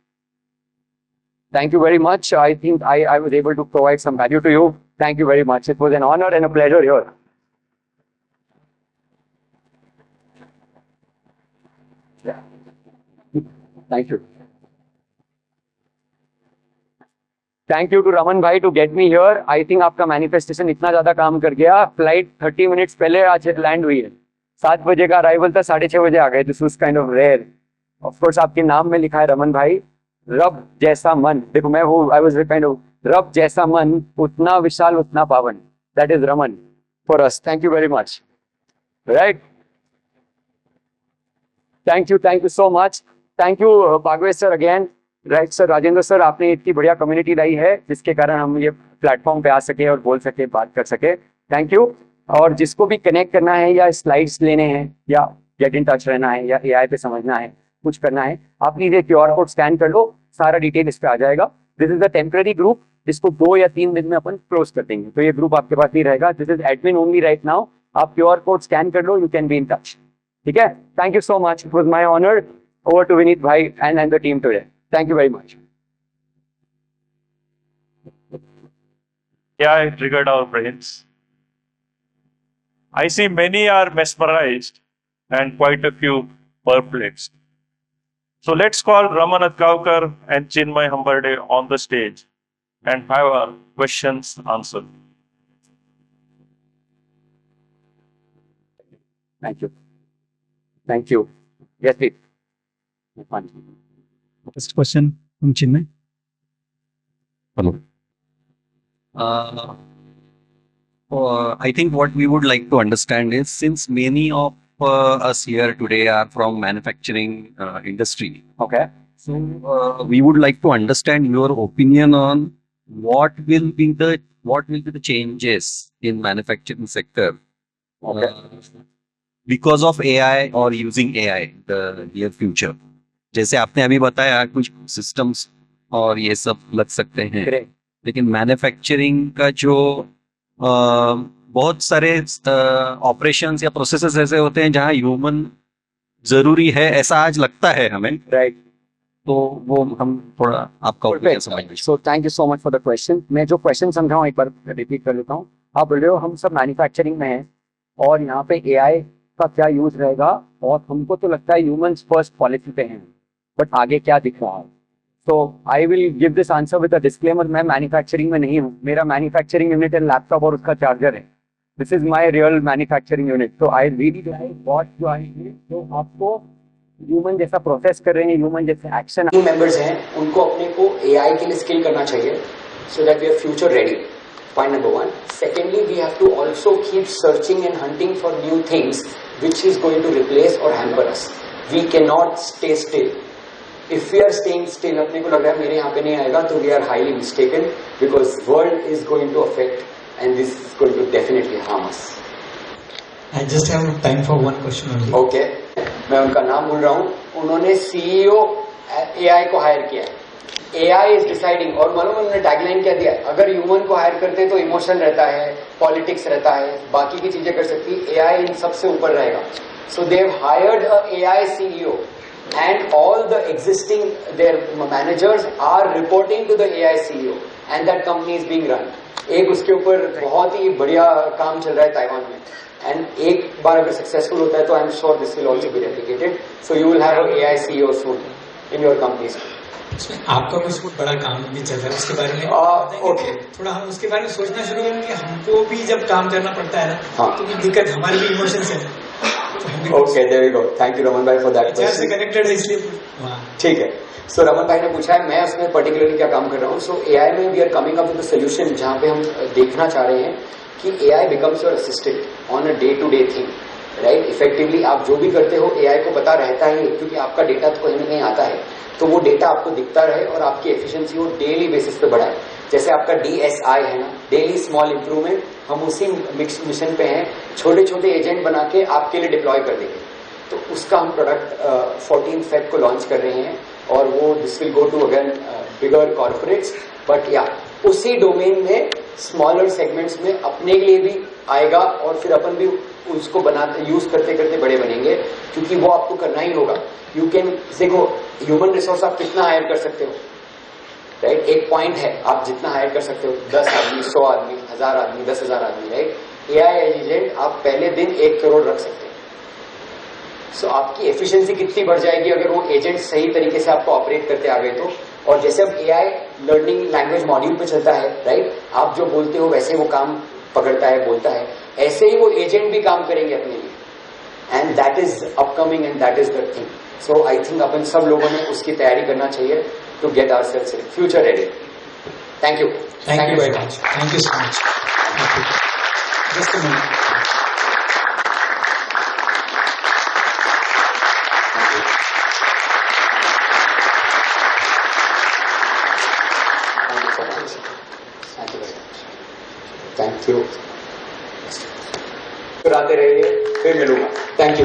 Thank you very much. I think I was able to provide some value to you. Thank you very much. It was an honor and a pleasure here. Yeah. Thank you. Thank you to Raman भाई to get me here. I think आपका manifestation इतना ज्यादा काम कर गया, flight 30 minutes पहले आज land हुई है। 7 बजे का अराइवल था, 6:30 बजे आ गए। This was kind of rare. Of course आपके नाम में लिखा है रमन भाई, रब जैसा मन, देखो मैं हूँ, आई वाज काइंड ऑफ, रब जैसा मन उतना विशाल उतना पावन, that is Raman for us. Thank you very much. Right, thank you so much. Thank you Bhagwat sir again. Right sir, Rajendra sir, आपने इतनी बढ़िया कम्युनिटी लाई है जिसके कारण हम ये प्लेटफॉर्म पे आ सके और बोल सके, बात कर सके. Thank you. और जिसको भी कनेक्ट करना है या स्लाइड्स लेने हैं या गेट इन टच रहना है या एआई पे समझना है, कुछ करना है, आप प्लीज एक QR कोड स्कैन कर लो, सारा डिटेल इस पे आ जाएगा. This is the temporary group जिसको 2 या 3 दिन में अपन क्लोज कर देंगे, तो ये ग्रुप आपके पास नहीं रहेगा. This is admin only right now. आप QR कोड स्कैन कर लो, you can be in touch. ठीक है, thank you so much. It was my honour. Over to Vineet भाई and the team today. Thank you very much. AI triggered our brains. I see many are mesmerized and quite a few perplexed. So let's call Raman Adgaonkar and Chinmay Hamberde on the stage and have our questions answered. Thank you. Thank you. Yes, please. Fine. First question from Chinmay. Hello. I think what we would like to understand is, since many of us here today are from manufacturing industry, Okay. so we would like to understand your opinion on what will be the changes in manufacturing sector Okay. because of AI or using AI the near future. जैसे आपने अभी बताया कुछ systems और ये सब लग सकते हैं, Great. लेकिन मैन्युफैक्चरिंग का जो बहुत सारे ऑपरेशंस या प्रोसेसेस ऐसे होते हैं जहां ह्यूमन जरूरी है, ऐसा आज लगता है हमें. Right. तो वो हम थोड़ा आपका ओपिनियन समझना. So thank you so much for the question. मैं जो क्वेश्चन समझा हूँ एक बार रिपीट कर लेता हूँ. आप बोल रहे हो हम सब मैन्युफैक्चरिंग में हैं और यहाँ पे एआई का क्या यूज रहेगा, और हमको तो लगता है ह्यूमंस फर्स्ट पॉलिसी पे हैं, बट आगे क्या दिख रहा है. तो I will give this answer with a disclaimer. मैं मैन्युफैक्चरिंग में नहीं हूँ, मेरा मैन्युफैक्चरिंग यूनिट है लैपटॉप और उसका चार्जर है. This is my real manufacturing unit. तो I really like what you are doing. तो आपको ह्यूमन जैसा प्रोसेस कर रहे हैं, ह्यूमन जैसे एक्शन मेंबर्स हैं, उनको अपने को एआई के लिए स्किल करना चाहिए so that we are future ready. Point number 1. Secondly, we have to also keep searching and hunting for new things which is going to replace और hamper us. We can not stay still. If we are staying still, अपने को लग रहा है मेरे यहाँ पे नहीं आएगा, तो we are highly mistaken, because world is going to affect and this is going to definitely harm us. I just have time for one question only. Okay, मैं उनका नाम भूल रहा हूँ. उन्होंने CEO AI को हायर किया. AI is deciding, और मालूम उन्होंने टैगलाइन क्या दिया, अगर ह्यूमन को हायर करते तो इमोशन रहता है, पॉलिटिक्स रहता है, बाकी की चीजें कर सकती, AI इन सबसे ऊपर रहेगा. So they have hired a AI CEO. And all the existing their managers are reporting to the AI CEO, and that company is being run. एक उसके ऊपर बहुत ही बढ़िया काम चल रहा है ताइवान में, and एक बार अगर सक्सेसफुल होता है तो आई am sure this will also B replicated. So you will have a AI CEO soon in your companies. उसमें आपका कुछ बहुत बड़ा काम भी चल रहा है, उसके बारे में ओके, थोड़ा हम उसके बारे में सोचना शुरू करें कि हमको भी जब काम करना पड़ता है ना, हाँ. तो दिक्कत हमारी भी इमोशंस है. Okay, there we go. Thank you Raman भाई फॉर दैट से क्वेश्चन. कनेक्टेड है इसलिए. ठीक है. सो रमन भाई ने पूछा है, मैं उसमें पर्टिकुलरली क्या काम कर रहा हूँ. सो एआई में we are coming up with a solution जहां पे हम देखना चाह रहे हैं कि AI becomes your assistant on a day to day thing. Right, effectively आप जो भी करते हो एआई को पता रहता ही, क्योंकि आपका डेटा तो कहीं नहीं आता है, तो वो डेटा आपको दिखता रहे और आपकी एफिशिएंसी वो डेली बेसिस पे बढ़ाए. जैसे आपका DSI है ना, डेली स्मॉल इंप्रूवमेंट, हम उसी मिशन पे हैं. छोटे छोटे एजेंट बना के आपके लिए डिप्लॉय कर देंगे. तो उसका हम प्रोडक्ट 14 Feb को लॉन्च कर रहे हैं, और वो this will go to again bigger corporates. But या उसी डोमेन में स्मॉलर सेगमेंट्स में अपने लिए भी आएगा, और फिर अपन भी उसको बनाते यूज करते करते बड़े बनेंगे, क्योंकि वो आपको करना ही होगा. यू कैन देखो, ह्यूमन रिसोर्स आप कितना हायर कर सकते हो, राइट. एक पॉइंट है, आप जितना हायर कर सकते हो, 10 आदमी, 100 आदमी, 1000 आदमी, 10,000 आदमी, राइट. AI एजेंट आप पहले दिन 1 करोड़ रख सकते हैं. सो आपकी एफिशिएंसी कितनी बढ़ जाएगी अगर वो एजेंट सही तरीके से आपको ऑपरेट करते आ गए तो. और जैसे अब AI लर्निंग लैंग्वेज मॉड्यूल पे चलता है, राइट, आप जो बोलते हो वैसे वो काम पकड़ता है, बोलता है, ऐसे ही वो एजेंट भी काम करेंगे अपने लिए. And that is upcoming and that is the thing. So I think अपन सब लोगों ने उसकी तैयारी करना चाहिए to get ourselves future ready. Thank you. Thank you very much. Thank you so much. Thank you. Just a minute. Thank you. आते रहिए, फिर मिलूंगा. Thank you.